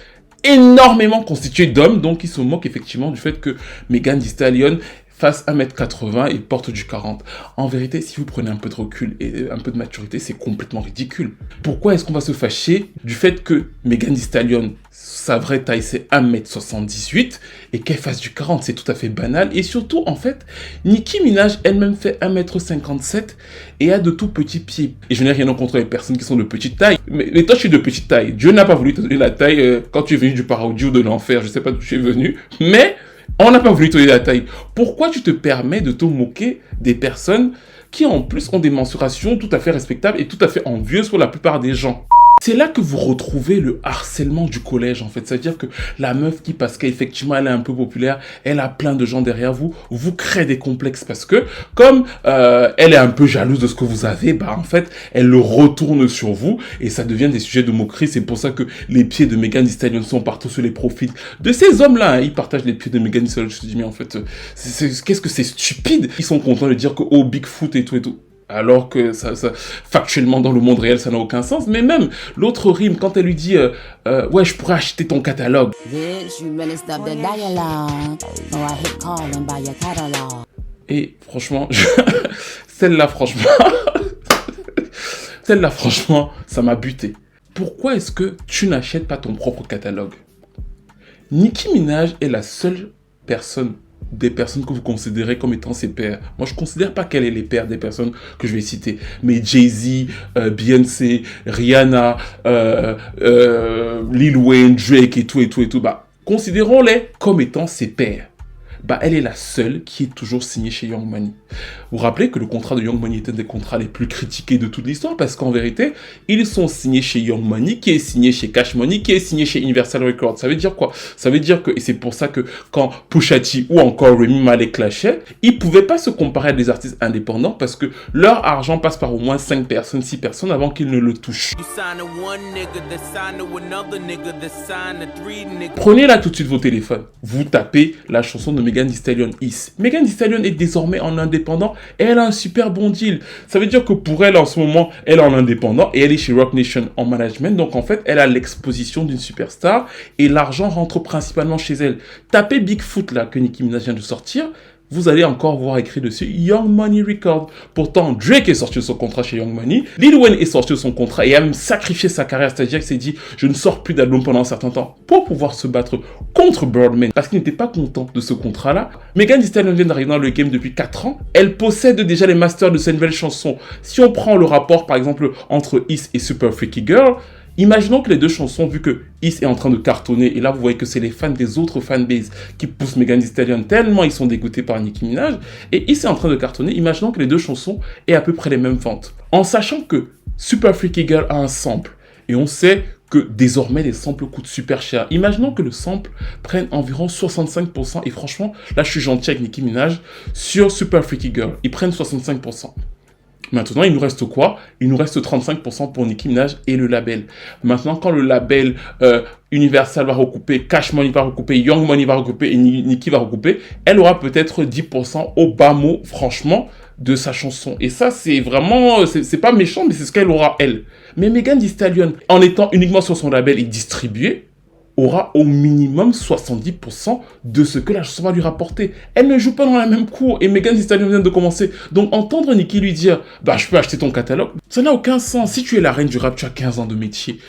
[SPEAKER 4] énormément constituée d'hommes, donc ils se moquent effectivement du fait que Megan Thee Stallion fasse 1m80 et porte du 40. En vérité, si vous prenez un peu de recul et un peu de maturité, c'est complètement ridicule. Pourquoi est-ce qu'on va se fâcher du fait que Megan Thee Stallion, sa vraie taille c'est 1m78 et qu'elle fasse du 40, c'est tout à fait banal. Et surtout, en fait, Nicki Minaj elle-même fait 1m57 et a de tout petits pieds. Et je n'ai rien contre les personnes qui sont de petite taille. Mais toi, je suis de petite taille. Dieu n'a pas voulu te donner la taille quand tu es venu du paradis ou de l'enfer. Je sais pas d'où tu es venu. Mais on n'a pas voulu te donner la taille. Pourquoi tu te permets de te moquer des personnes qui en plus ont des mensurations tout à fait respectables et tout à fait envieuses pour la plupart des gens? C'est là que vous retrouvez le harcèlement du collège, en fait. C'est-à-dire que la meuf qui, parce qu'effectivement, elle est un peu populaire, elle a plein de gens derrière vous, vous crée des complexes parce que, comme elle est un peu jalouse de ce que vous avez, bah en fait, elle le retourne sur vous et ça devient des sujets de moquerie. C'est pour ça que les pieds de Megan Thee Stallion sont partout sur les profils de ces hommes-là. Hein. Ils partagent les pieds de Megan Thee Stallion. Je me dis, mais en fait, qu'est-ce que c'est stupide. Ils sont contents de dire que, oh, Bigfoot et tout et tout. Alors que ça, factuellement dans le monde réel ça n'a aucun sens. Mais même l'autre rime quand elle lui dit ouais je pourrais acheter ton catalogue. Et franchement celle-là franchement ça m'a buté. Pourquoi est-ce que tu n'achètes pas ton propre catalogue? Nicki Minaj est la seule personne des personnes que vous considérez comme étant ses pairs. Moi, je ne considère pas qu'elle est les pairs des personnes que je vais citer. Mais Jay-Z, Beyoncé, Rihanna, Lil Wayne, Drake et tout, bah, considérons-les comme étant ses pairs. Bah, elle est la seule qui est toujours signée chez Young Money. Vous vous rappelez que le contrat de Young Money était un des contrats les plus critiqués de toute l'histoire parce qu'en vérité, ils sont signés chez Young Money, qui est signé chez Cash Money, qui est signé chez Universal Records. Ça veut dire quoi? Ça veut dire que, et c'est pour ça que quand Pusha T ou encore Remy Malek clashaient, ils pouvaient pas se comparer à des artistes indépendants parce que leur argent passe par au moins 5 personnes, 6 personnes avant qu'ils ne le touchent. Prenez là tout de suite vos téléphones. Vous tapez la chanson de Megan Thee Stallion Is. Megan Thee Stallion est désormais en indépendant et elle a un super bon deal. Ça veut dire que pour elle en ce moment, elle est en indépendant et elle est chez Roc Nation en management. Donc en fait, elle a l'exposition d'une superstar et l'argent rentre principalement chez elle. Tapez Bigfoot là que Nicki Minaj vient de sortir. Vous allez encore voir écrit dessus Young Money Record. Pourtant, Drake est sorti de son contrat chez Young Money. Lil Wayne est sorti de son contrat et a même sacrifié sa carrière. C'est-à-dire qu'il s'est dit, je ne sors plus d'album pendant un certain temps pour pouvoir se battre contre Birdman. Parce qu'il n'était pas content de ce contrat-là. Megan Thee Stallion vient d'arriver dans le game depuis 4 ans. Elle possède déjà les masters de cette nouvelle chanson. Si on prend le rapport, par exemple, entre Is et Super Freaky Girl, imaginons que les deux chansons, vu que Is est en train de cartonner, et là vous voyez que c'est les fans des autres fanbases qui poussent Megan Thee Stallion tellement ils sont dégoûtés par Nicki Minaj, et Is est en train de cartonner, imaginons que les deux chansons aient à peu près les mêmes ventes. En sachant que Super Freaky Girl a un sample, et on sait que désormais les samples coûtent super cher. Imaginons que le sample prenne environ 65%, et franchement, là je suis gentil avec Nicki Minaj, sur Super Freaky Girl, ils prennent 65%. Maintenant, il nous reste quoi? Il nous reste 35% pour Nicki Minaj et le label. Maintenant, quand le label Universal va recouper, Cash Money va recouper, Young Money va recouper et Nicki va recouper, elle aura peut-être 10% au bas mot, franchement, de sa chanson. Et ça, c'est vraiment, c'est pas méchant, mais c'est ce qu'elle aura, elle. Mais Megan Thee Stallion, en étant uniquement sur son label et distribué, aura au minimum 70% de ce que la chanson va lui rapporter. Elle ne joue pas dans la même cour et Megan Thee Stallion vient de commencer. Donc entendre Nicki lui dire « Bah je peux acheter ton catalogue », ça n'a aucun sens. Si tu es la reine du rap, tu as 15 ans de métier.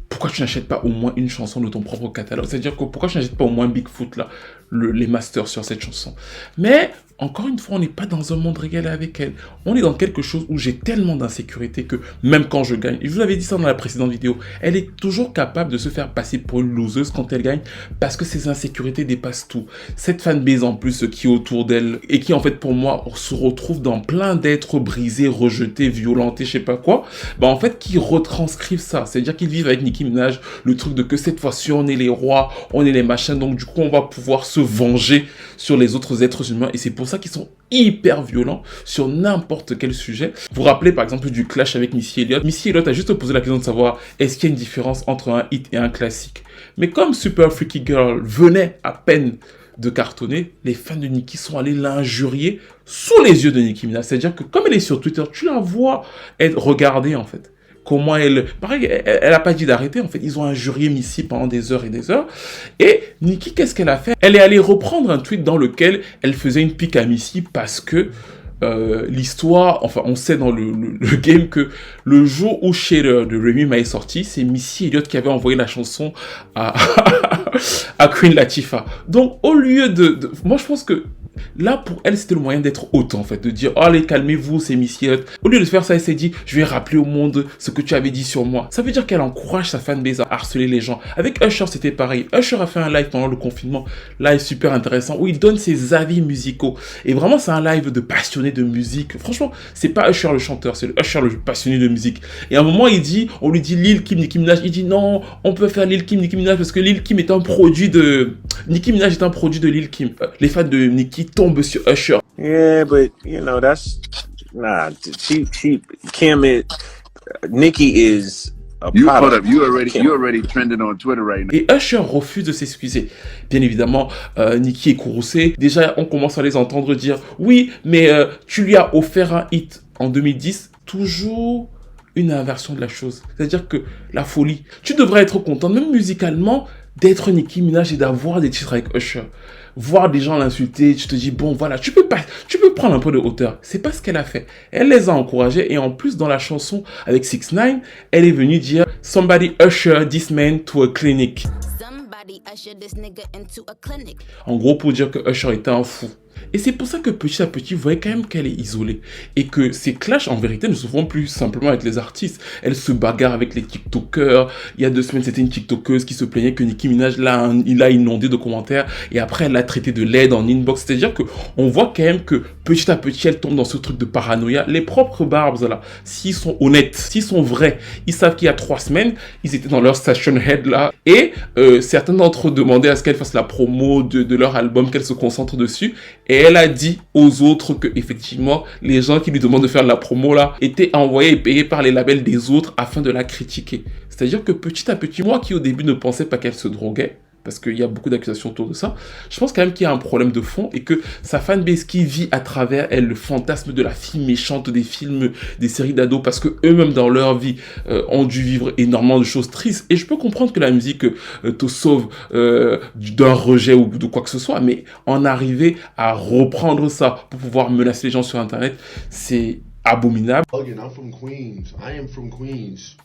[SPEAKER 4] Pourquoi tu n'achètes pas au moins une chanson de ton propre catalogue? C'est-à-dire que pourquoi tu n'achètes pas au moins Bigfoot là, les masters sur cette chanson? Mais encore une fois, on n'est pas dans un monde réel avec elle. On est dans quelque chose où j'ai tellement d'insécurité que même quand je gagne, et je vous avais dit ça dans la précédente vidéo, elle est toujours capable de se faire passer pour une loseuse quand elle gagne parce que ses insécurités dépassent tout. Cette fanbase en plus qui est autour d'elle et qui en fait pour moi se retrouve dans plein d'êtres brisés, rejetés, violentés, je sais pas quoi, bah en fait qui retranscrivent ça. C'est-à-dire qu'ils vivent avec Nicki Minaj le truc de que cette fois-ci on est les rois, on est les machins, donc du coup on va pouvoir se venger sur les autres êtres humains et c'est pour ça qu'ils sont hyper violents sur n'importe quel sujet. Vous vous rappelez par exemple du clash avec Missy Elliott. Missy Elliott a juste posé la question de savoir est-ce qu'il y a une différence entre un hit et un classique. Mais comme Super Freaky Girl venait à peine de cartonner, les fans de Nicki sont allés l'injurier sous les yeux de Nicki Minaj. C'est-à-dire que comme elle est sur Twitter, tu la vois être regardée en fait. Comment elle... Pareil, elle a pas dit d'arrêter, en fait. Ils ont injurié Missy pendant des heures et des heures. Et Nicki, qu'est-ce qu'elle a fait? Elle est allée reprendre un tweet dans lequel elle faisait une pique à Missy parce que l'histoire... Enfin, on sait dans le game que le jour où Shader de Remy Ma est sorti, c'est Missy Elliott qui avait envoyé la chanson à Queen Latifah. Donc, au lieu de... Moi, je pense que Là, pour elle, c'était le moyen d'être haute, en fait, de dire, oh, allez, calmez-vous, c'est Missy Elliott. Au lieu de faire ça, elle s'est dit, je vais rappeler au monde ce que tu avais dit sur moi. Ça veut dire qu'elle encourage sa fanbase à harceler les gens. Avec Usher, c'était pareil. Usher a fait un live pendant le confinement, live super intéressant, où il donne ses avis musicaux. Et vraiment, c'est un live de passionné de musique. Franchement, c'est pas Usher le chanteur, c'est Usher le passionné de musique. Et à un moment, on lui dit Lil Kim, Nicki Minaj. Il dit non, on peut faire Lil Kim, Nicki Minaj parce que Lil Kim est un produit de... Nicki Minaj est un produit de Lil Kim. Les fans de Nicki tombent sur Usher.
[SPEAKER 17] Yeah, but you know that's Kim is Nicki is a product.
[SPEAKER 18] You already trending on Twitter right now.
[SPEAKER 4] Et Usher refuse de s'excuser. Bien évidemment, Nicki est courroucée. Déjà, on commence à les entendre dire oui, mais tu lui as offert un hit en 2010. Toujours une inversion de la chose. C'est-à-dire que la folie. Tu devrais être content, même musicalement, d'être Nicki Minaj et d'avoir des titres avec Usher. Voir des gens l'insulter, tu te dis, bon, voilà, tu peux prendre un peu de hauteur. C'est pas ce qu'elle a fait. Elle les a encouragés et en plus, dans la chanson avec 6ix9ine, elle est venue dire, somebody usher this man to a clinic. En gros, pour dire que Usher était un fou. Et c'est pour ça que petit à petit, vous voyez quand même qu'elle est isolée. Et que ces clashs, en vérité, ne se font plus simplement avec les artistes. Elle se bagarre avec les TikTokers. Il y a 2 semaines, c'était une TikTokeuse qui se plaignait que Nicki Minaj l'a inondé de commentaires. Et après, elle l'a traité de laide en inbox. C'est-à-dire qu'on voit quand même que petit à petit, elle tombe dans ce truc de paranoïa. Les propres Barbs, là, s'ils sont honnêtes, s'ils sont vrais, ils savent qu'il y a 3 semaines, ils étaient dans leur station head, là. Et certains d'entre eux demandaient à ce qu'elle fasse la promo de leur album, qu'elle se concentre dessus. Et elle a dit aux autres que, effectivement, les gens qui lui demandent de faire la promo là étaient envoyés et payés par les labels des autres afin de la critiquer. C'est-à-dire que petit à petit, moi qui au début ne pensais pas qu'elle se droguait, parce qu'il y a beaucoup d'accusations autour de ça, je pense quand même qu'il y a un problème de fond et que sa fanbase qui vit à travers elle le fantasme de la fille méchante des films, des séries d'ados, parce que eux-mêmes dans leur vie ont dû vivre énormément de choses tristes. Et je peux comprendre que la musique te sauve d'un rejet ou de quoi que ce soit, mais en arriver à reprendre ça pour pouvoir menacer les gens sur Internet, c'est abominable.
[SPEAKER 19] I'm from Queens. I am from Queens.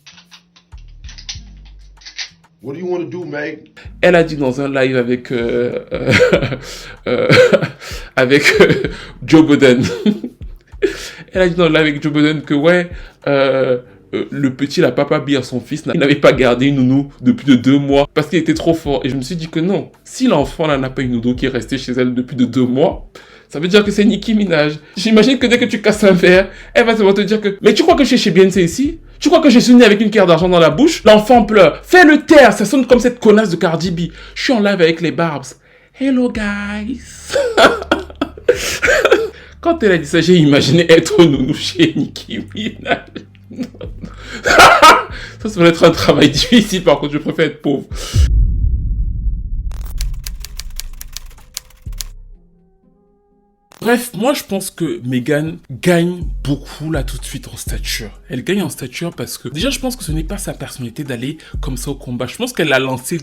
[SPEAKER 19] What do you want to do, mate?
[SPEAKER 4] Elle a dit dans un live avec Joe Budden. Elle a dit dans le live avec Joe Budden que ouais, le petit, la papa B à son fils, il n'avait pas gardé une nounou depuis de 2 mois parce qu'il était trop fort. Et je me suis dit que non, si l'enfant là n'a pas une nounou qui est restée chez elle depuis de 2 mois, ça veut dire que c'est Nicki Minaj. J'imagine que dès que tu casses un verre, elle va te dire que mais tu crois que je suis chez Beyoncé ici? Tu crois que je suis né avec une cuillère d'argent dans la bouche? L'enfant pleure. Fais-le taire, ça sonne comme cette connasse de Cardi B. Je suis en live avec les Barbs. Hello guys. Quand elle a dit ça, j'ai imaginé être nounou chez Nicki Minaj. Ça va être un travail difficile, par contre je préfère être pauvre. Bref, moi je pense que Meghan gagne beaucoup là tout de suite en stature. Elle gagne en stature parce que déjà je pense que ce n'est pas sa personnalité d'aller comme ça au combat. Je pense qu'elle a lancé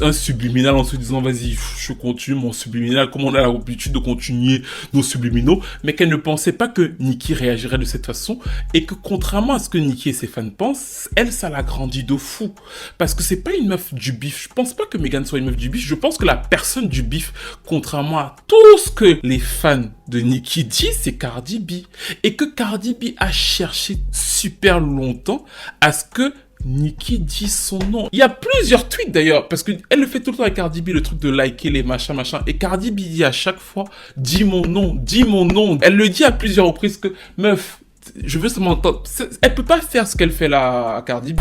[SPEAKER 4] un subliminal en se disant vas-y je continue mon subliminal comme on a l'habitude de continuer nos subliminaux, mais qu'elle ne pensait pas que Nicki réagirait de cette façon et que contrairement à ce que Nicki et ses fans pensent, elle ça l'a grandi de fou. Parce que c'est pas une meuf du bif. Je pense pas que Meghan soit une meuf du bif. Je pense que la personne du bif, contrairement à tout ce que les fans de Nicki dit, c'est Cardi B. Et que Cardi B a cherché super longtemps à ce que Nicki dise son nom. Il y a plusieurs tweets d'ailleurs, parce qu'elle le fait tout le temps avec Cardi B, le truc de liker les machins. Et Cardi B dit à chaque fois, dis mon nom, dis mon nom. Elle le dit à plusieurs reprises que, meuf, je veux seulement entendre. Elle peut pas faire ce qu'elle fait là à Cardi B.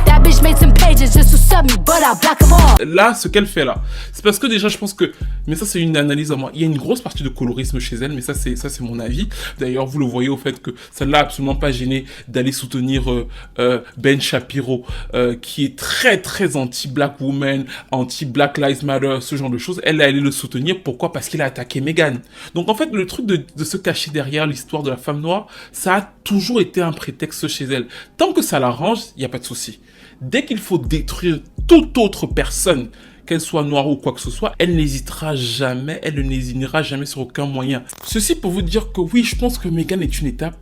[SPEAKER 4] Là, ce qu'elle fait là, c'est parce que déjà je pense que, mais ça c'est une analyse à moi, il y a une grosse partie de colorisme chez elle, mais ça c'est mon avis. D'ailleurs vous le voyez au fait que ça ne l'a absolument pas gêné d'aller soutenir Ben Shapiro, qui est très très anti-black woman, anti-black lives matter, ce genre de choses. Elle est allée le soutenir, pourquoi? Parce qu'il a attaqué Meghan. Donc en fait le truc de se cacher derrière l'histoire de la femme noire, ça a toujours été un prétexte chez elle. Tant que ça l'arrange, il n'y a pas de souci. Dès qu'il faut détruire toute autre personne, qu'elle soit noire ou quoi que ce soit, elle n'hésitera jamais, elle ne lésinera jamais sur aucun moyen. Ceci pour vous dire que oui, je pense que Meghan est une étape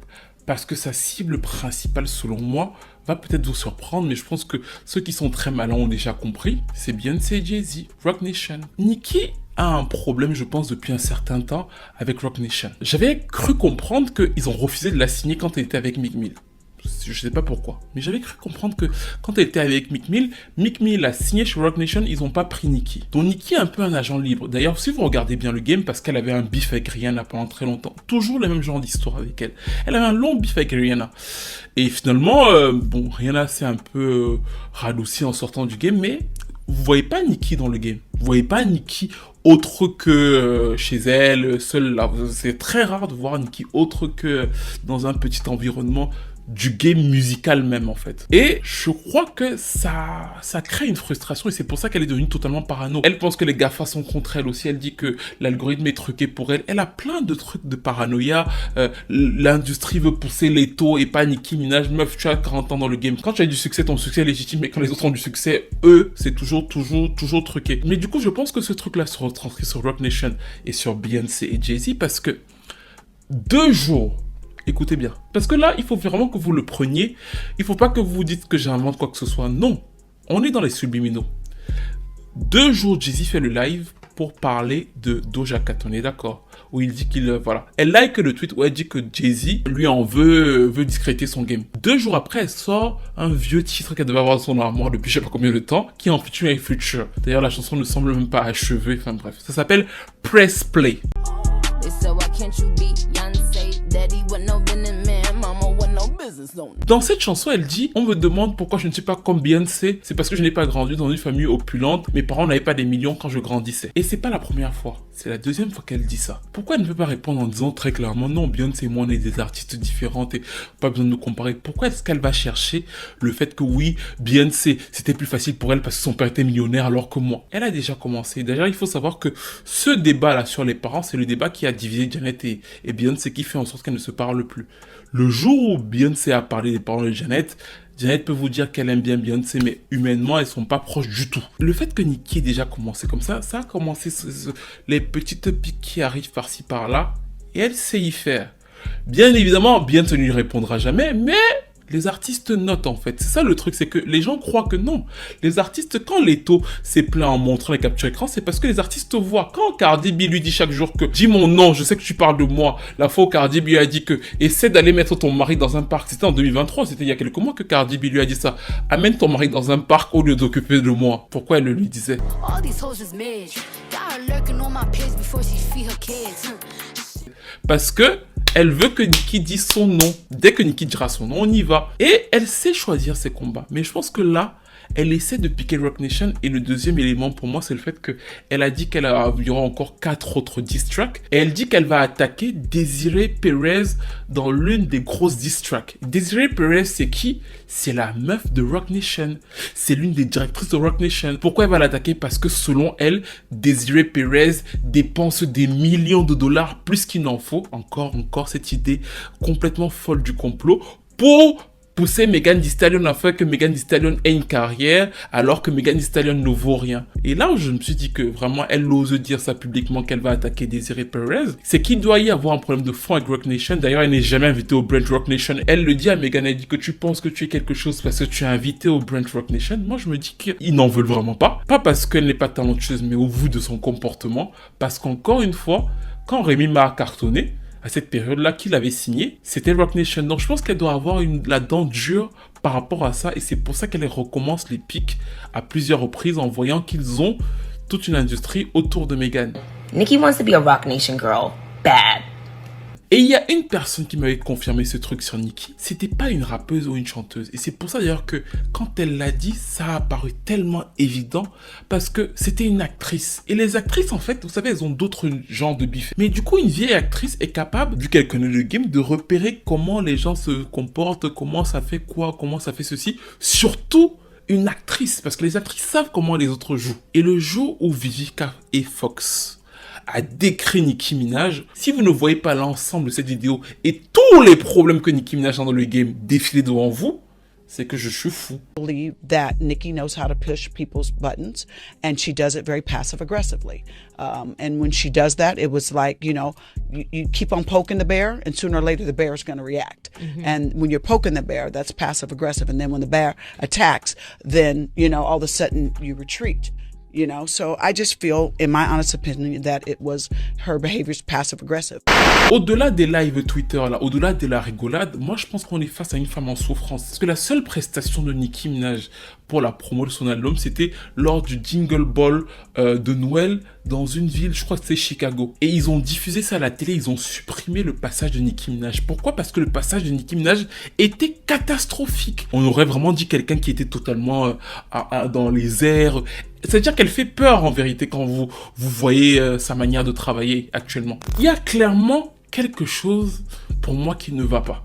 [SPEAKER 4] parce que sa cible principale, selon moi, va peut-être vous surprendre, mais je pense que ceux qui sont très malins ont déjà compris, c'est Beyoncé et Jay-Z, Roc Nation. Nicki a un problème, je pense, depuis un certain temps avec Roc Nation. J'avais cru comprendre qu'ils ont refusé de la signer quand elle était avec Meek Mill. Je sais pas pourquoi, mais j'avais cru comprendre que quand elle était avec Meek Mill a signé chez Roc Nation, ils ont pas pris Nicki. Donc Nicki est un peu un agent libre. D'ailleurs, si vous regardez bien le game, parce qu'elle avait un beef avec Rihanna pendant très longtemps, toujours le même genre d'histoire avec elle. Elle avait un long beef avec Rihanna. Et finalement, bon, Rihanna s'est un peu radoucie en sortant du game, mais vous voyez pas Nicki dans le game. Vous voyez pas Nicki autre que chez elle, seule là. C'est très rare de voir Nicki autre que dans un petit environnement du game musical même en fait. Et je crois que ça crée une frustration et c'est pour ça qu'elle est devenue totalement parano. Elle pense que les GAFA sont contre elle aussi, elle dit que l'algorithme est truqué pour elle. Elle a plein de trucs de paranoïa, l'industrie veut pousser les taux et pas Nicki Minaj. Meuf, tu as 40 ans dans le game. Quand tu as du succès, ton succès est légitime, mais quand les autres ont du succès, eux, c'est toujours truqué. Mais du coup, je pense que ce truc-là se retranscrit sur Roc Nation et sur Beyoncé et Jay-Z parce que 2 jours, écoutez bien. Parce que là, il faut vraiment que vous le preniez. Il ne faut pas que vous dites que j'invente quoi que ce soit. Non. On est dans les subliminaux. 2 jours, Jay-Z fait le live pour parler de Doja Cat. On est d'accord. Où il dit qu'il... voilà. Elle like le tweet où elle dit que Jay-Z lui en veut discréditer son game. 2 jours après, elle sort un vieux titre qu'elle devait avoir dans son armoire depuis je sais pas combien de temps, qui est en featuring avec Future. D'ailleurs, la chanson ne semble même pas achevée. Enfin bref. Ça s'appelle Press Play. Dans cette chanson, elle dit « On me demande pourquoi je ne suis pas comme Beyoncé. C'est parce que je n'ai pas grandi dans une famille opulente. Mes parents n'avaient pas des millions quand je grandissais. » Et c'est pas la première fois. C'est la deuxième fois qu'elle dit ça. Pourquoi elle ne peut pas répondre en disant très clairement « Non, Beyoncé et moi, on est des artistes différentes et pas besoin de nous comparer. » Pourquoi est-ce qu'elle va chercher le fait que oui, Beyoncé, c'était plus facile pour elle parce que son père était millionnaire alors que moi? Elle a déjà commencé. D'ailleurs, il faut savoir que ce débat-là sur les parents, c'est le débat qui a divisé Janet et Beyoncé, qui fait en sorte qu'elles ne se parlent plus. Le jour où Beyoncé a parlé des parents de Janet, Janet peut vous dire qu'elle aime bien Beyoncé, mais humainement, elles sont pas proches du tout. Le fait que Nicki ait déjà commencé comme ça a commencé les petites piques qui arrivent par-ci par-là, et elle sait y faire. Bien évidemment, Beyoncé ne lui répondra jamais, mais les artistes notent en fait. C'est ça le truc, c'est que les gens croient que non. Les artistes, quand Leto s'est plaint en montrant les captures écran, c'est parce que les artistes voient. Quand Cardi B lui dit chaque jour que « Dis mon nom, je sais que tu parles de moi », la fois où Cardi B lui a dit que « Essaie d'aller mettre ton mari dans un parc », c'était en 2023, c'était il y a quelques mois que Cardi B lui a dit ça. « Amène ton mari dans un parc au lieu d'occuper de moi ». Pourquoi elle le lui disait? Parce que elle veut que Nicki dise son nom. Dès que Nicki dira son nom, on y va. Et elle sait choisir ses combats. Mais je pense que là, elle essaie de piquer Roc Nation. Et le deuxième élément pour moi, c'est le fait qu'elle a dit qu'il y aura encore 4 autres diss tracks. Et elle dit qu'elle va attaquer Desiree Perez dans l'une des grosses diss tracks. Desiree Perez, c'est qui? C'est la meuf de Roc Nation. C'est l'une des directrices de Roc Nation. Pourquoi elle va l'attaquer? Parce que selon elle, Desiree Perez dépense des millions de dollars plus qu'il n'en faut. Encore cette idée complètement folle du complot pour pousser Megan Thee Stallion afin que Megan Thee Stallion ait une carrière alors que Megan Thee Stallion ne vaut rien. Et là où je me suis dit que vraiment elle ose dire ça publiquement qu'elle va attaquer Desiree Perez, c'est qu'il doit y avoir un problème de fond avec Roc Nation. D'ailleurs, elle n'est jamais invitée au brunch Roc Nation. Elle le dit à Megan, elle dit que tu penses que tu es quelque chose parce que tu es invité au brunch Roc Nation. Moi, je me dis qu'ils n'en veulent vraiment pas. Pas parce qu'elle n'est pas talentueuse, mais au vu de son comportement. Parce qu'encore une fois, quand Rémi m'a cartonné, à cette période-là qu'il avait signé, c'était Roc Nation. Donc je pense qu'elle doit avoir la dent dure par rapport à ça et c'est pour ça qu'elle recommence les pics à plusieurs reprises en voyant qu'ils ont toute une industrie autour de Megan.
[SPEAKER 6] Nicki wants to be a Roc Nation girl. Bad.
[SPEAKER 4] Et il y a une personne qui m'avait confirmé ce truc sur Nicki. C'était pas une rappeuse ou une chanteuse. Et c'est pour ça d'ailleurs que quand elle l'a dit, ça a paru tellement évident parce que c'était une actrice. Et les actrices, en fait, vous savez, elles ont d'autres genres de bifs. Mais du coup, une vieille actrice est capable, vu qu'elle connaît le game, de repérer comment les gens se comportent, comment ça fait quoi, comment ça fait ceci. Surtout une actrice, parce que les actrices savent comment les autres jouent. Et le jour où Vivica et Fox a décrit Nicki Minaj, si vous ne voyez pas l'ensemble de cette vidéo et tous les problèmes que Nicki Minaj a dans le game défiler devant vous, c'est que je suis fou.
[SPEAKER 20] I believe that Nicki knows how to push people's buttons and she does it very passive aggressively. And when she does that, it was like, you know, you keep on poking the bear and sooner or later the bear is going to react. Mm-hmm. And when you're poking the bear, that's passive aggressive. And then when the bear attacks, then, you know, all of a sudden you retreat. you know. So I just feel, in my honest opinion, that it was her behavior's passive aggressive.
[SPEAKER 4] Au-delà des lives Twitter, là, au-delà de la rigolade, moi je pense qu'on est face à une femme en souffrance. Parce que la seule prestation de Nicki Minaj pour la promo de son album, c'était lors du Jingle Ball de Noël dans une ville, je crois que c'est Chicago. Et ils ont diffusé ça à la télé, ils ont supprimé le passage de Nicki Minaj. Pourquoi? Parce que le passage de Nicki Minaj était catastrophique. On aurait vraiment dit quelqu'un qui était totalement dans les airs. C'est-à-dire qu'elle fait peur en vérité quand vous voyez sa manière de travailler actuellement. Il y a clairement quelque chose pour moi qui ne va pas.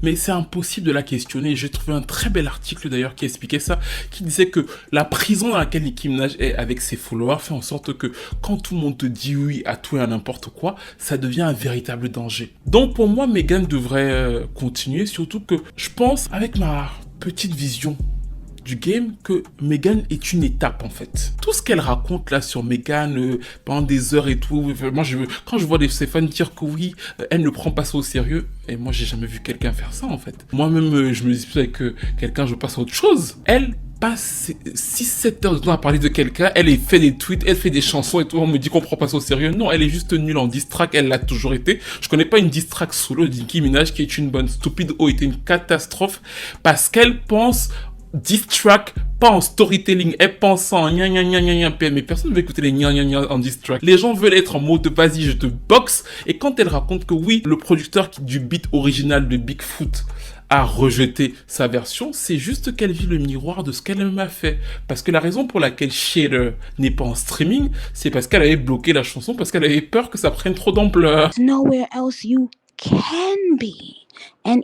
[SPEAKER 4] Mais c'est impossible de la questionner. J'ai trouvé un très bel article d'ailleurs qui expliquait ça, qui disait que la prison dans laquelle Nicki Minaj est avec ses followers fait en sorte que quand tout le monde te dit oui à tout et à n'importe quoi, ça devient un véritable danger. Donc pour moi, Megan devrait continuer, surtout que je pense, avec ma petite vision du game, que Megan est une étape en fait. Tout ce qu'elle raconte là sur Megan pendant des heures et tout, moi quand je vois ses fans dire que oui, elle ne prend pas ça au sérieux, et moi j'ai jamais vu quelqu'un faire ça en fait. Moi-même je me dispute avec quelqu'un, je passe à autre chose. Elle passe 6-7 heures de temps à parler de quelqu'un, elle fait des tweets, elle fait des chansons et tout, on me dit qu'on prend pas ça au sérieux. Non, elle est juste nulle en diss track, elle l'a toujours été. Je connais pas une diss track solo de Nicki Minaj qui est une bonne. Stupid O était une catastrophe parce qu'elle pense diss track, pas en storytelling, elle pense en gna gna gna gna gna, mais personne ne veut écouter les gna gna gna en diss track. Les gens veulent être en mode vas-y je te boxe, et quand elle raconte que oui, le producteur du beat original de Bigfoot a rejeté sa version, c'est juste qu'elle vit le miroir de ce qu'elle m'a fait. Parce que la raison pour laquelle Shader n'est pas en streaming, c'est parce qu'elle avait bloqué la chanson, parce qu'elle avait peur que ça prenne trop d'ampleur.
[SPEAKER 3] Nowhere else you can be. And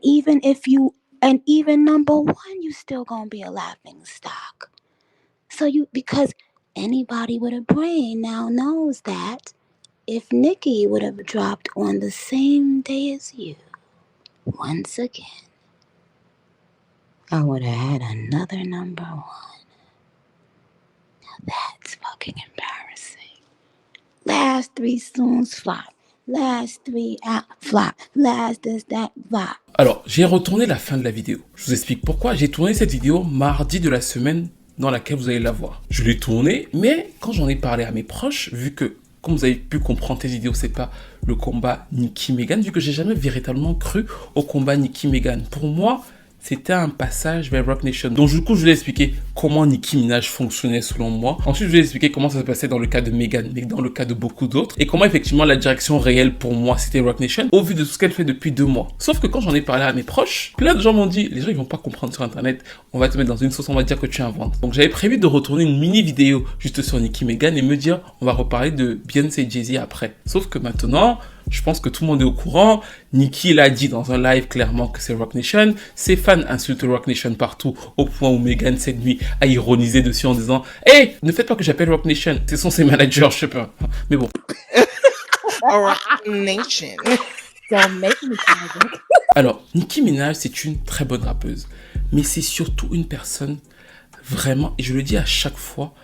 [SPEAKER 3] even number one, you still gonna be a laughing stock. So because anybody with a brain now knows that if Nicki would have dropped on the same day as you, once again, I would have had another number one. Now that's fucking embarrassing. Last 3 songs flop. Last 3 out flop. Last this, that, flop.
[SPEAKER 4] Alors, j'ai retourné la fin de la vidéo. Je vous explique pourquoi. J'ai tourné cette vidéo mardi de la semaine dans laquelle vous allez la voir. Je l'ai tournée, mais quand j'en ai parlé à mes proches, vu que, comme vous avez pu comprendre, cette vidéo, c'est pas le combat Nicki-Megan, vu que j'ai jamais véritablement cru au combat Nicki-Megan. Pour moi, c'était un passage vers Roc Nation. Donc du coup, je vais expliquer comment Nicki Minaj fonctionnait selon moi. Ensuite, je vais expliquer comment ça se passait dans le cas de Megan, mais dans le cas de beaucoup d'autres. Et comment effectivement la direction réelle pour moi, c'était Roc Nation, au vu de tout ce qu'elle fait depuis 2 mois. Sauf que quand j'en ai parlé à mes proches, plein de gens m'ont dit, les gens ils vont pas comprendre sur internet, on va te mettre dans une sauce, on va dire que tu inventes. Donc j'avais prévu de retourner une mini vidéo juste sur Nicki Megan et me dire, on va reparler de Beyoncé et Jay-Z après. Sauf que maintenant, je pense que tout le monde est au courant. Nicki l'a dit dans un live clairement que c'est Roc Nation. Ses fans insultent Roc Nation partout, au point où Megan cette nuit a ironisé dessus en disant « Hey, ne faites pas que j'appelle Roc Nation. Ce sont ses managers, je sais pas. » Mais bon.
[SPEAKER 21] Roc Nation. Don't make me
[SPEAKER 4] Alors, Nicki Minaj, c'est une très bonne rappeuse. Mais c'est surtout une personne vraiment, et je le dis à chaque fois,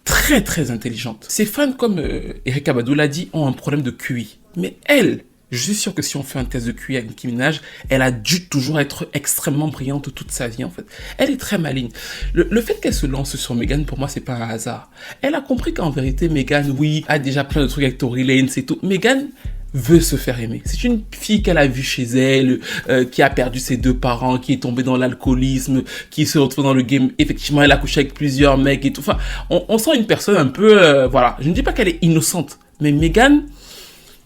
[SPEAKER 4] très très intelligente. Ses fans, comme Erykah Badu l'a dit, ont un problème de QI. Mais elle, je suis sûr que si on fait un test de QI avec Nicki Minaj, elle a dû toujours être extrêmement brillante toute sa vie en fait. Elle est très maligne. Le fait qu'elle se lance sur Megan, pour moi, c'est pas un hasard. Elle a compris qu'en vérité, Megan, oui, a déjà plein de trucs avec Tory Lanez et tout. Megan veut se faire aimer. C'est une fille qu'elle a vue chez elle, qui a perdu ses 2 parents, qui est tombée dans l'alcoolisme, qui se retrouve dans le game. Effectivement, elle a couché avec plusieurs mecs et tout. Enfin, on sent une personne un peu, voilà. Je ne dis pas qu'elle est innocente, mais Megan,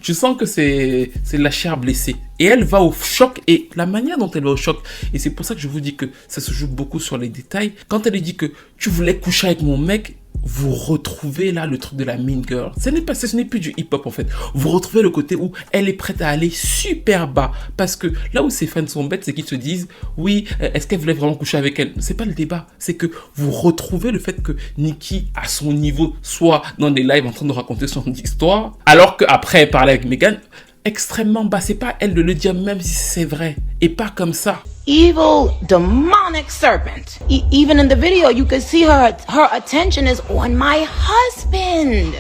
[SPEAKER 4] tu sens que c'est de la chair blessée. Et elle va au choc, et la manière dont elle va au choc, et c'est pour ça que je vous dis que ça se joue beaucoup sur les détails. Quand elle dit que tu voulais coucher avec mon mec, vous retrouvez là le truc de la mean girl. Ce n'est plus du hip-hop en fait. Vous retrouvez le côté où elle est prête à aller super bas. Parce que là où ses fans sont bêtes, c'est qu'ils se disent, oui, est-ce qu'elle voulait vraiment coucher avec elle? C'est pas le débat. C'est que vous retrouvez le fait que Nicki, à son niveau, soit dans des lives en train de raconter son histoire, alors qu'après elle parlait avec Megan, extrêmement bas. C'est pas elle de le dire même si c'est vrai. Et pas comme ça.
[SPEAKER 6] Evil, demonic serpent. Even in the video, you could see her attention is on my husband.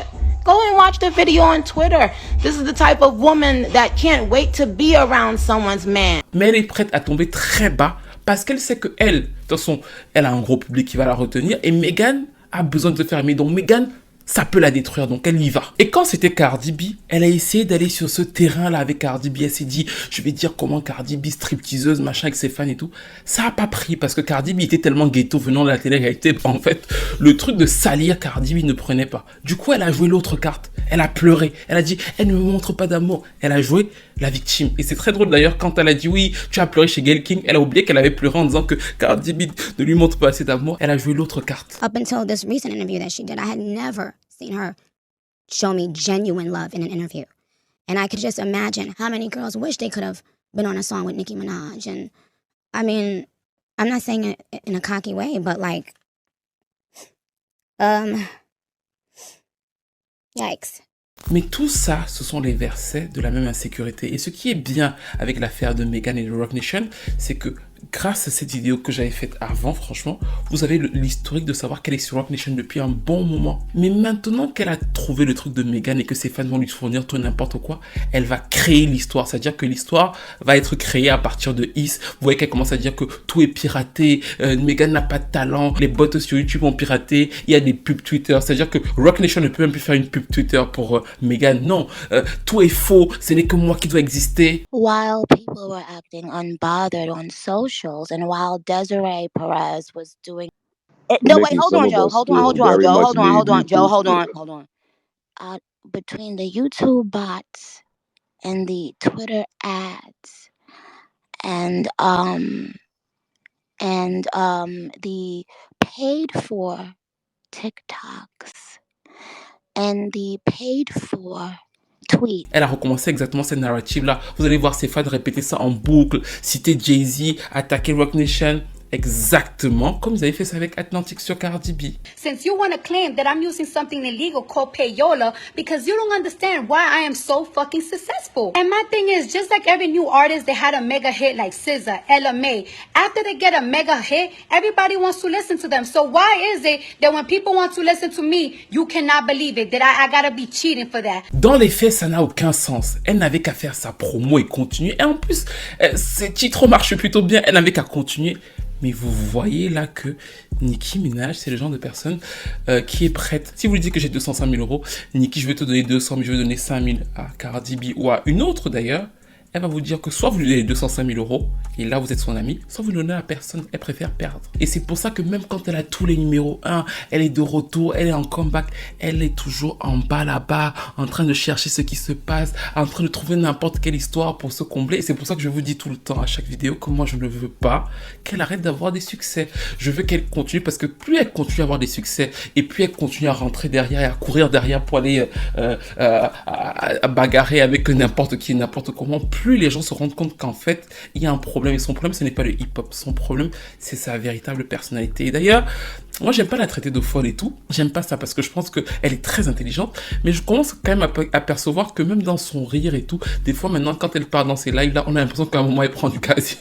[SPEAKER 6] Go and watch the video on Twitter. This is the type of woman that can't wait to be around someone's man.
[SPEAKER 4] Mais elle est prête à tomber très bas parce qu'elle sait que elle, de toute façon, elle a un gros public qui va la retenir et Megan a besoin de se faire aimer. Donc Megan ça peut la détruire, donc elle y va. Et quand c'était Cardi B, elle a essayé d'aller sur ce terrain-là avec Cardi B. Elle s'est dit, je vais dire comment Cardi B, stripteaseuse, machin, avec ses fans et tout. Ça a pas pris parce que Cardi B était tellement ghetto venant de la télé-réalité. En fait, le truc de salir Cardi B ne prenait pas. Du coup, elle a joué l'autre carte. Elle a pleuré. Elle a dit, elle ne me montre pas d'amour. Elle a joué la victime. Et c'est très drôle d'ailleurs quand elle a dit, oui, tu as pleuré chez Gayle King. Elle a oublié qu'elle avait pleuré en disant que Cardi B ne lui montre pas assez d'amour. Elle a joué l'autre carte.
[SPEAKER 2] Up until this recent interview that she did, I had never seen her show me genuine love in an interview. And I could just imagine how many girls wish they could have been on a song with Nicki Minaj. And I mean, I'm not saying it in a cocky way, but like, yikes.
[SPEAKER 4] Mais tout ça, ce sont les versets de la même insécurité. Et ce qui est bien avec l'affaire de Megan et de Roc Nation, c'est que grâce à cette vidéo que j'avais faite avant, franchement, vous avez l'historique de savoir qu'elle est sur Roc Nation depuis un bon moment. Mais maintenant qu'elle a trouvé le truc de Megan et que ses fans vont lui fournir tout n'importe quoi, elle va créer l'histoire. C'est-à-dire que l'histoire va être créée à partir de Is. Vous voyez qu'elle commence à dire que tout est piraté, Megan n'a pas de talent, les bots sur YouTube ont piraté, il y a des pubs Twitter. C'est-à-dire que Roc Nation ne peut même plus faire une pub Twitter pour Megan. Non, tout est faux, ce n'est que moi qui dois exister.
[SPEAKER 2] While people were acting unbothered on socials and while Desiree Perez was doing... No, wait, hold on, Joe. Hold on. Between the YouTube bots and the Twitter ads and the paid for TikToks and the paid for tweets.
[SPEAKER 4] Elle a recommencé exactement cette narrative-là. Vous allez voir ses fans répéter ça en boucle, citer Jay-Z, attaquer Roc Nation. Exactement comme vous avez fait ça avec Atlantic sur Cardi B.
[SPEAKER 14] Since you want to claim that I'm using something illegal called payola because you don't understand why I am so fucking successful. And my thing is, just like every new artist that had a mega hit like SZA, Ella Mai, after they get a mega hit, everybody wants to listen to them. So why is it that when people want to listen to me, you cannot believe it, that I gotta be cheating for that?
[SPEAKER 4] Dans les faits, ça n'a aucun sens. Elle n'avait qu'à faire sa promo et continuer. Et en plus, ses titres marchent plutôt bien. Elle n'avait qu'à continuer. Mais vous voyez là que Nicki Minaj, c'est le genre de personne qui est prête. Si vous lui dites que j'ai 205 000 euros, Nicki, je vais te donner 200 000, je vais donner 5 000 à Cardi B ou à une autre d'ailleurs, elle va vous dire que soit vous lui donnez 205 000 euros, et là vous êtes son ami, soit vous le donnez à personne, elle préfère perdre. Et c'est pour ça que même quand elle a tous les numéros 1, elle est de retour, elle est en comeback, elle est toujours en bas là-bas, en train de chercher ce qui se passe, en train de trouver n'importe quelle histoire pour se combler. Et c'est pour ça que je vous dis tout le temps à chaque vidéo que moi je ne veux pas qu'elle arrête d'avoir des succès. Je veux qu'elle continue parce que plus elle continue à avoir des succès et plus elle continue à rentrer derrière et à courir derrière pour aller à bagarrer avec n'importe qui, n'importe comment, plus les gens se rendent compte qu'en fait, il y a un problème. Et son problème, ce n'est pas le hip-hop. Son problème, c'est sa véritable personnalité. Et d'ailleurs, moi, j'aime pas la traiter de folle et tout. J'aime pas ça parce que je pense qu'elle est très intelligente. Mais je commence quand même à percevoir que même dans son rire et tout, des fois, maintenant, quand elle part dans ses lives, là, on a l'impression qu'à un moment, elle prend du gaz.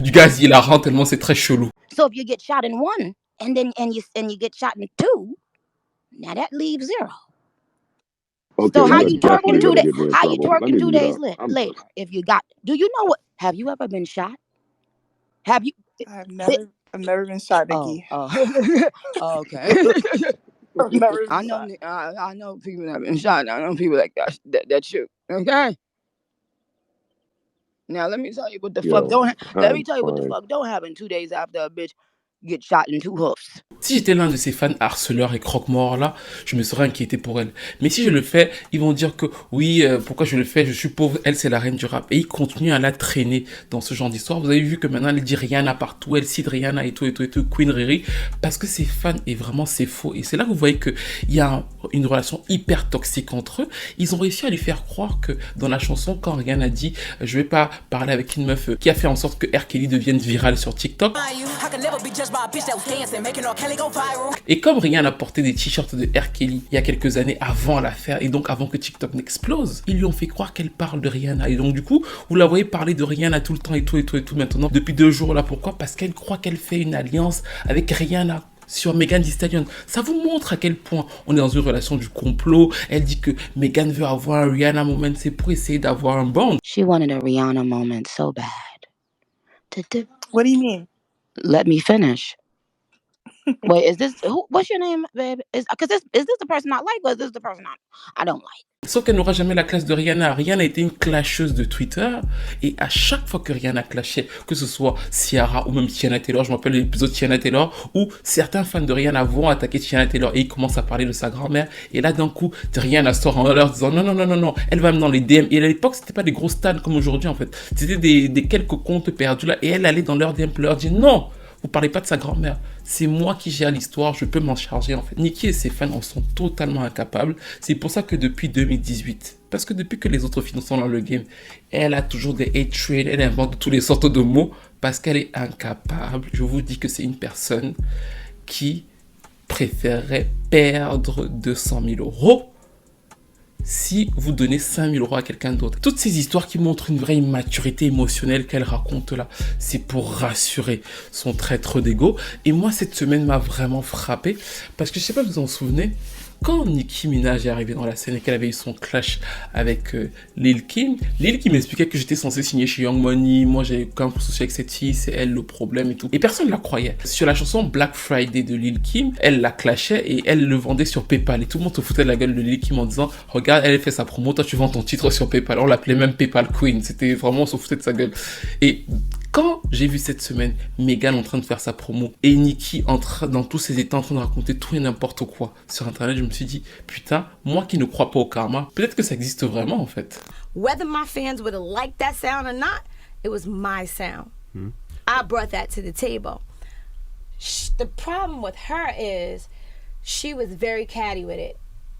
[SPEAKER 4] Du gaz, il la rend tellement c'est très chelou.
[SPEAKER 2] So if you get shot in one and then you get shot in two, now that leaves 0.
[SPEAKER 18] Okay,
[SPEAKER 2] So how you twerking 2 days? How you
[SPEAKER 18] Let me
[SPEAKER 2] twerking 2
[SPEAKER 18] mute
[SPEAKER 2] days
[SPEAKER 18] up.
[SPEAKER 2] later? If you got, do you know what? Have you ever been shot? Have you?
[SPEAKER 21] I've never been shot, Nikki.
[SPEAKER 2] Okay.
[SPEAKER 21] I've never been
[SPEAKER 2] I know.
[SPEAKER 21] shot.
[SPEAKER 2] I know people that have been shot. I know people like that shoot. Okay. Now let me tell you what the fuck don't. Let me tell you what the fuck don't happen 2 days after a bitch get shot in 2 hoofs.
[SPEAKER 4] Si j'étais l'un de ces fans harceleurs et croque-morts là, je me serais inquiété pour elle. Mais si je le fais, ils vont dire que oui, pourquoi je le fais, je suis pauvre, elle c'est la reine du rap. Et ils continuent à la traîner dans ce genre d'histoire. Vous avez vu que maintenant elle dit Rihanna partout, elle cite Rihanna et tout, Queen Riri, parce que c'est fans et vraiment c'est faux. Et c'est là que vous voyez qu'il y a une relation hyper toxique entre eux. Ils ont réussi à lui faire croire que dans la chanson, quand Rihanna dit je vais pas parler avec une meuf qui a fait en sorte que R. Kelly devienne virale sur TikTok. Et comme Rihanna a porté des t-shirts de R. Kelly il y a quelques années avant l'affaire et donc avant que TikTok n'explose, ils lui ont fait croire qu'elle parle de Rihanna. Et donc du coup, vous la voyez parler de Rihanna tout le temps et tout maintenant depuis 2 jours là. Pourquoi? Parce qu'elle croit qu'elle fait une alliance avec Rihanna sur Megan Thee Stallion. Ça vous montre à quel point on est dans une relation du complot. Elle dit que Megan veut avoir un Rihanna moment, c'est pour essayer d'avoir un bond.
[SPEAKER 2] She wanted a Rihanna moment so bad.
[SPEAKER 21] What do you mean?
[SPEAKER 2] Let me finish.
[SPEAKER 6] Wait, is this what's your name, babe? Is this the person I like, or is this the person I don't like?
[SPEAKER 4] Sauf qu'elle n'aura jamais la classe de Rihanna. Rihanna était une clasheuse de Twitter. Et à chaque fois que Rihanna clashait, que ce soit Ciara ou même Tiana Taylor, je me rappelle l'épisode Tiana Taylor, où certains fans de Rihanna vont attaquer Tiana Taylor et ils commencent à parler de sa grand-mère. Et là, d'un coup, Rihanna sort en leur disant non, elle va même dans les DM. Et à l'époque, c'était pas des gros stans comme aujourd'hui, en fait. C'était des quelques comptes perdus là. Et elle allait dans leur DM pour leur dire non, vous parlez pas de sa grand-mère. C'est moi qui gère l'histoire, je peux m'en charger en fait. Nicki et ses fans en sont totalement incapables. C'est pour ça que depuis 2018, parce que depuis que les autres filles sont dans le game, elle a toujours des hate trades, elle invente toutes les sortes de mots parce qu'elle est incapable. Je vous dis que c'est une personne qui préférerait perdre 200 000 € si vous donnez 5 000 € à quelqu'un d'autre. Toutes ces histoires qui montrent une vraie immaturité émotionnelle qu'elle raconte là, c'est pour rassurer son traître d'ego. Et moi, cette semaine m'a vraiment frappé, parce que je sais pas si vous vous en souvenez, quand Nicki Minaj est arrivée dans la scène et qu'elle avait eu son clash avec Lil Kim m'expliquait que j'étais censé signer chez Young Money, moi j'avais aucun souci avec cette fille, c'est elle le problème et tout. Et personne ne la croyait. Sur la chanson Black Friday de Lil Kim, elle la clashait et elle le vendait sur PayPal. Et tout le monde se foutait de la gueule de Lil Kim en disant regarde, elle fait sa promo, toi tu vends ton titre sur PayPal. On l'appelait même PayPal Queen, c'était vraiment, on se foutait de sa gueule. Et quand j'ai vu cette semaine Megan en train de faire sa promo et Nicki dans tous ses états en train de raconter tout et n'importe quoi sur internet, je me suis dit putain, moi qui ne crois pas au karma, peut-être que ça existe vraiment en fait.
[SPEAKER 1] Whether my fans would have liked that sound or not, it was my sound. I brought that to the table. The problem with her is she was very catty with it.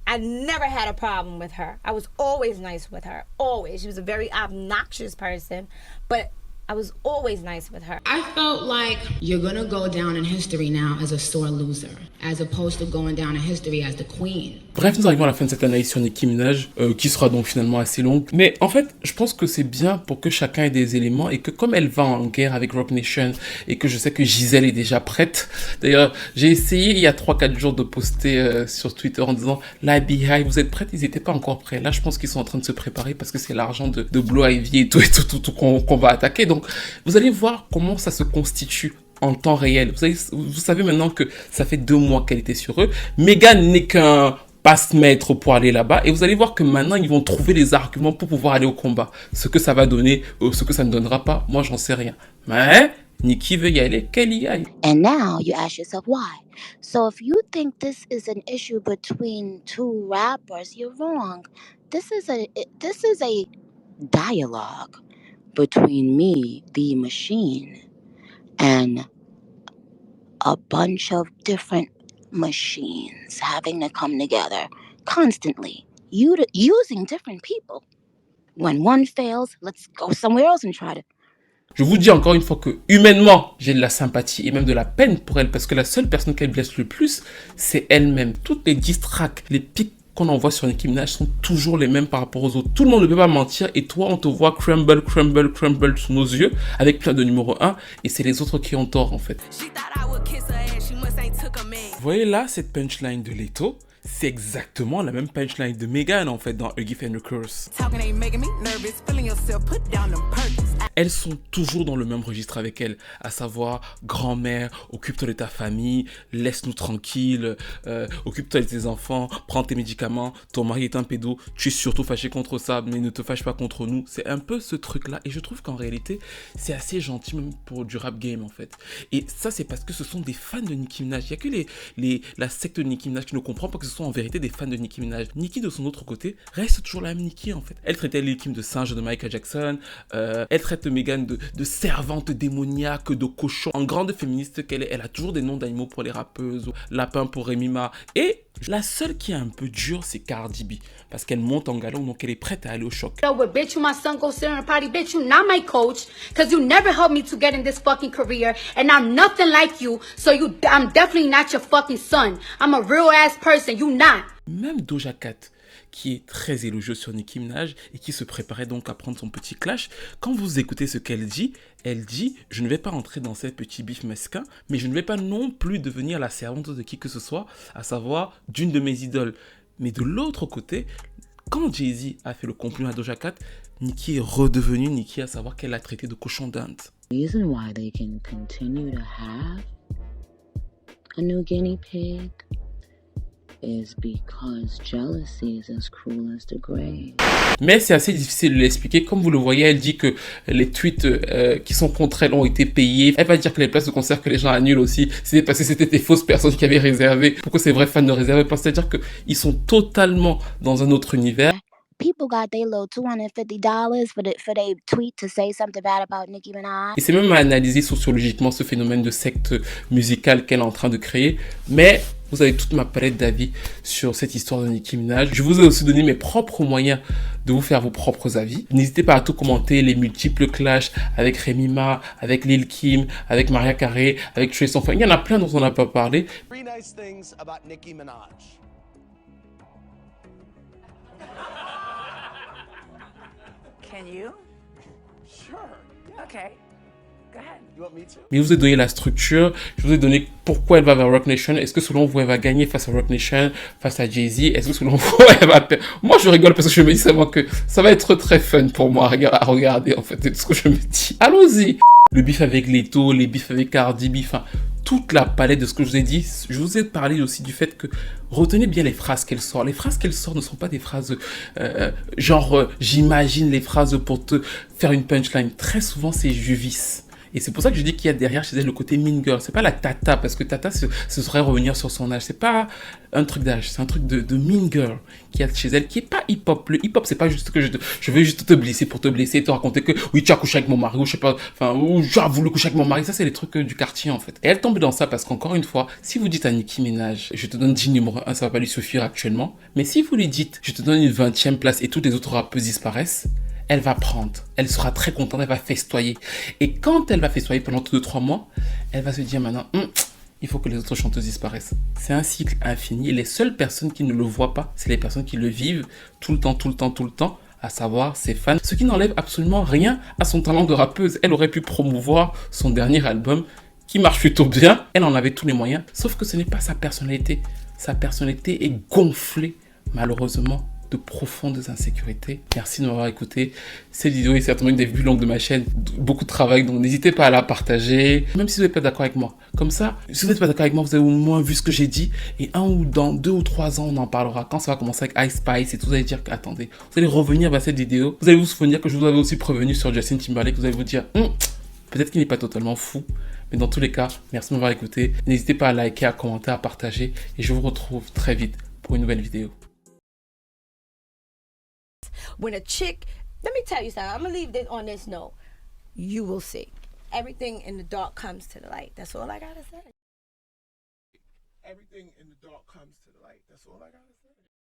[SPEAKER 1] I never had a problem with her. I was always nice with her, always. She was a very obnoxious person, but I was always nice with her.
[SPEAKER 15] I felt like you're gonna go down in history now as a sore loser, as opposed to going down in history as the queen.
[SPEAKER 4] Bref, nous arrivons à la fin de cette analyse sur Nicki Minaj, qui sera donc finalement assez longue. Mais en fait, je pense que c'est bien pour que chacun ait des éléments et que comme elle va en guerre avec Roc Nation et que je sais que Gisèle est déjà prête. D'ailleurs, j'ai essayé il y a 3-4 jours de poster sur Twitter en disant la Beehive, vous êtes prêtes? Ils n'étaient pas encore prêts. Là, je pense qu'ils sont en train de se préparer parce que c'est l'argent de Blue Ivy et tout qu'on va attaquer. Donc, vous allez voir comment ça se constitue en temps réel. Vous savez maintenant que ça fait 2 mois qu'elle était sur eux. Megan n'est qu'un passe-maître pour aller là-bas. Et vous allez voir que maintenant, ils vont trouver les arguments pour pouvoir aller au combat. Ce que ça va donner, ou ce que ça ne donnera pas, moi, j'en sais rien. Mais Nicki veut y aller, qu'elle y aille.
[SPEAKER 6] And now you ask yourself why. So if you think this is an issue between two rappers, you're wrong. This is a dialogue between me, the machine, and a bunch of different machines having to come together constantly, using different people. When one fails, let's go somewhere else and try to.
[SPEAKER 4] Je vous dis encore une fois que, humainement, j'ai de la sympathie et même de la peine pour elle, parce que la seule personne qu'elle blesse le plus, c'est elle-même. Toutes les diss tracks, les pics qu'on envoie sur Nicki Minaj sont toujours les mêmes par rapport aux autres. Tout le monde ne peut pas mentir et toi, on te voit crumble sous nos yeux avec plein de numéro 1 et c'est les autres qui ont tort en fait. Vous voyez là, cette punchline de Leto, c'est exactement la même punchline de Megan en fait dans A Gift and a Curse. Elles sont toujours dans le même registre avec elle, à savoir grand-mère, occupe-toi de ta famille, laisse-nous tranquille, occupe-toi de tes enfants, prends tes médicaments, ton mari est un pédo, tu es surtout fâché contre ça, mais ne te fâche pas contre nous. C'est un peu ce truc-là, et je trouve qu'en réalité, c'est assez gentil même pour du rap game en fait. Et ça, c'est parce que ce sont des fans de Nicki Minaj. Il n'y a que la secte de Nicki Minaj qui ne comprend pas que ce sont en vérité des fans de Nicki Minaj. Nicki, de son autre côté, reste toujours la même Nicki en fait. Elle traitait Lil Kim de singe de Michael Jackson, elle traite Megan de servante démoniaque, de cochon. En grande féministe qu'elle est, elle a toujours des noms d'animaux pour les rappeuses, lapin pour Remy Ma. Et la seule qui est un peu dure, c'est Cardi B, parce qu'elle monte en galon, donc elle est prête à aller au choc.
[SPEAKER 14] No, but bitch, you my son go sit in a party. Bitch, you not my coach, cause you never helped me to get in this fucking career, and I'm nothing like you, so I'm definitely not your fucking son. I'm a real ass person, you not.
[SPEAKER 4] Même Doja Cat, qui est très élogieux sur Nicki Minaj et qui se préparait donc à prendre son petit clash, quand vous écoutez ce qu'elle dit, elle dit « Je ne vais pas rentrer dans ces petits bifs mesquins, mais je ne vais pas non plus devenir la servante de qui que ce soit, à savoir d'une de mes idoles. » Mais de l'autre côté, quand Jay-Z a fait le compliment à Doja Cat, Nicki est redevenue Nicki, à savoir qu'elle l'a traité de cochon d'Inde.
[SPEAKER 3] The reason why they can continue to have a new guinea pig is because jealousy is as cruel as the grave.
[SPEAKER 4] Mais c'est assez difficile de l'expliquer. Comme vous le voyez, elle dit que les tweets qui sont contre elle ont été payés. Elle va dire que les places de concert que les gens annulent aussi, c'était parce que c'était des fausses personnes qui avaient réservé. Pourquoi ces vrais fans ne réservaient pas? C'est-à-dire qu'ils sont totalement dans un autre univers.
[SPEAKER 2] People got their little $250 for their tweet to say something bad about Nicki Minaj.
[SPEAKER 4] Et c'est même à analyser sociologiquement ce phénomène de secte musicale qu'elle est en train de créer. Mais vous avez toute ma palette d'avis sur cette histoire de Nicki Minaj. Je vous ai aussi donné mes propres moyens de vous faire vos propres avis. N'hésitez pas à tout commenter, les multiples clashs avec Remy Ma, avec Lil Kim, avec Mariah Carey, avec Trey Songz. Il y en a plein dont on n'a pas parlé.
[SPEAKER 7] Three nice things about Nicki Minaj.
[SPEAKER 22] Can you? Sure. Okay. Go ahead.
[SPEAKER 7] You want me to?
[SPEAKER 4] Mais je vous ai donné la structure, je vous ai donné pourquoi elle va vers Roc Nation. Est-ce que selon vous, elle va gagner face à Roc Nation, face à Jay-Z? Est-ce que selon vous, elle va perdre? Moi, je rigole parce que je me dis seulement que ça va être très fun pour moi à regarder, en fait, c'est ce que je me dis. Allons-y! Le bif avec Leto, les bifs avec Cardi B, enfin, toute la palette de ce que je vous ai dit. Je vous ai parlé aussi du fait que retenez bien les phrases qu'elle sort. Les phrases qu'elle sort ne sont pas des phrases j'imagine les phrases pour te faire une punchline. Très souvent, c'est juvis. Et c'est pour ça que je dis qu'il y a derrière chez elle le côté mean girl. C'est pas la tata, parce que tata, ce serait revenir sur son âge. C'est pas un truc d'âge, c'est un truc de mean girl qu'il y a chez elle, qui est pas hip-hop. Le hip-hop, c'est pas juste que je vais juste te blesser pour te blesser et te raconter que oui, tu as couché avec mon mari, ou je sais pas, enfin, ou j'ai voulu coucher avec mon mari. Ça, c'est les trucs du quartier, en fait. Et elle tombe dans ça parce qu'encore une fois, si vous dites à Nicki Minaj, je te donne 10 numéro 1, ça va pas lui suffire actuellement. Mais si vous lui dites, je te donne une 20e place et toutes les autres rappeuses disparaissent, elle va prendre, elle sera très contente, elle va festoyer. Et quand elle va festoyer pendant 2-3 mois, elle va se dire maintenant, il faut que les autres chanteuses disparaissent. C'est un cycle infini. Et les seules personnes qui ne le voient pas, c'est les personnes qui le vivent tout le temps, à savoir ses fans. Ce qui n'enlève absolument rien à son talent de rappeuse. Elle aurait pu promouvoir son dernier album qui marche plutôt bien. Elle en avait tous les moyens. Sauf que ce n'est pas sa personnalité. Sa personnalité est gonflée, malheureusement, de profondes insécurités. Merci de m'avoir écouté. Cette vidéo est certainement une des vues longues de ma chaîne. Beaucoup de travail, donc n'hésitez pas à la partager. Même si vous n'êtes pas d'accord avec moi. Comme ça, si vous n'êtes pas d'accord avec moi, vous avez au moins vu ce que j'ai dit. Et dans 2 ou 3 ans, on en parlera. Quand ça va commencer avec Ice Spice et tout, vous allez dire, attendez, vous allez revenir vers cette vidéo. Vous allez vous souvenir que je vous avais aussi prévenu sur Justin Timberlake. Vous allez vous dire, peut-être qu'il n'est pas totalement fou. Mais dans tous les cas, merci de m'avoir écouté. N'hésitez pas à liker, à commenter, à partager. Et je vous retrouve très vite pour une nouvelle vidéo.
[SPEAKER 1] When a chick, let me tell you something. I'm gonna leave this on this note. You will see. Everything in the dark comes to the light. That's all I gotta say.
[SPEAKER 4] Everything in the dark comes to the light. That's all I gotta say.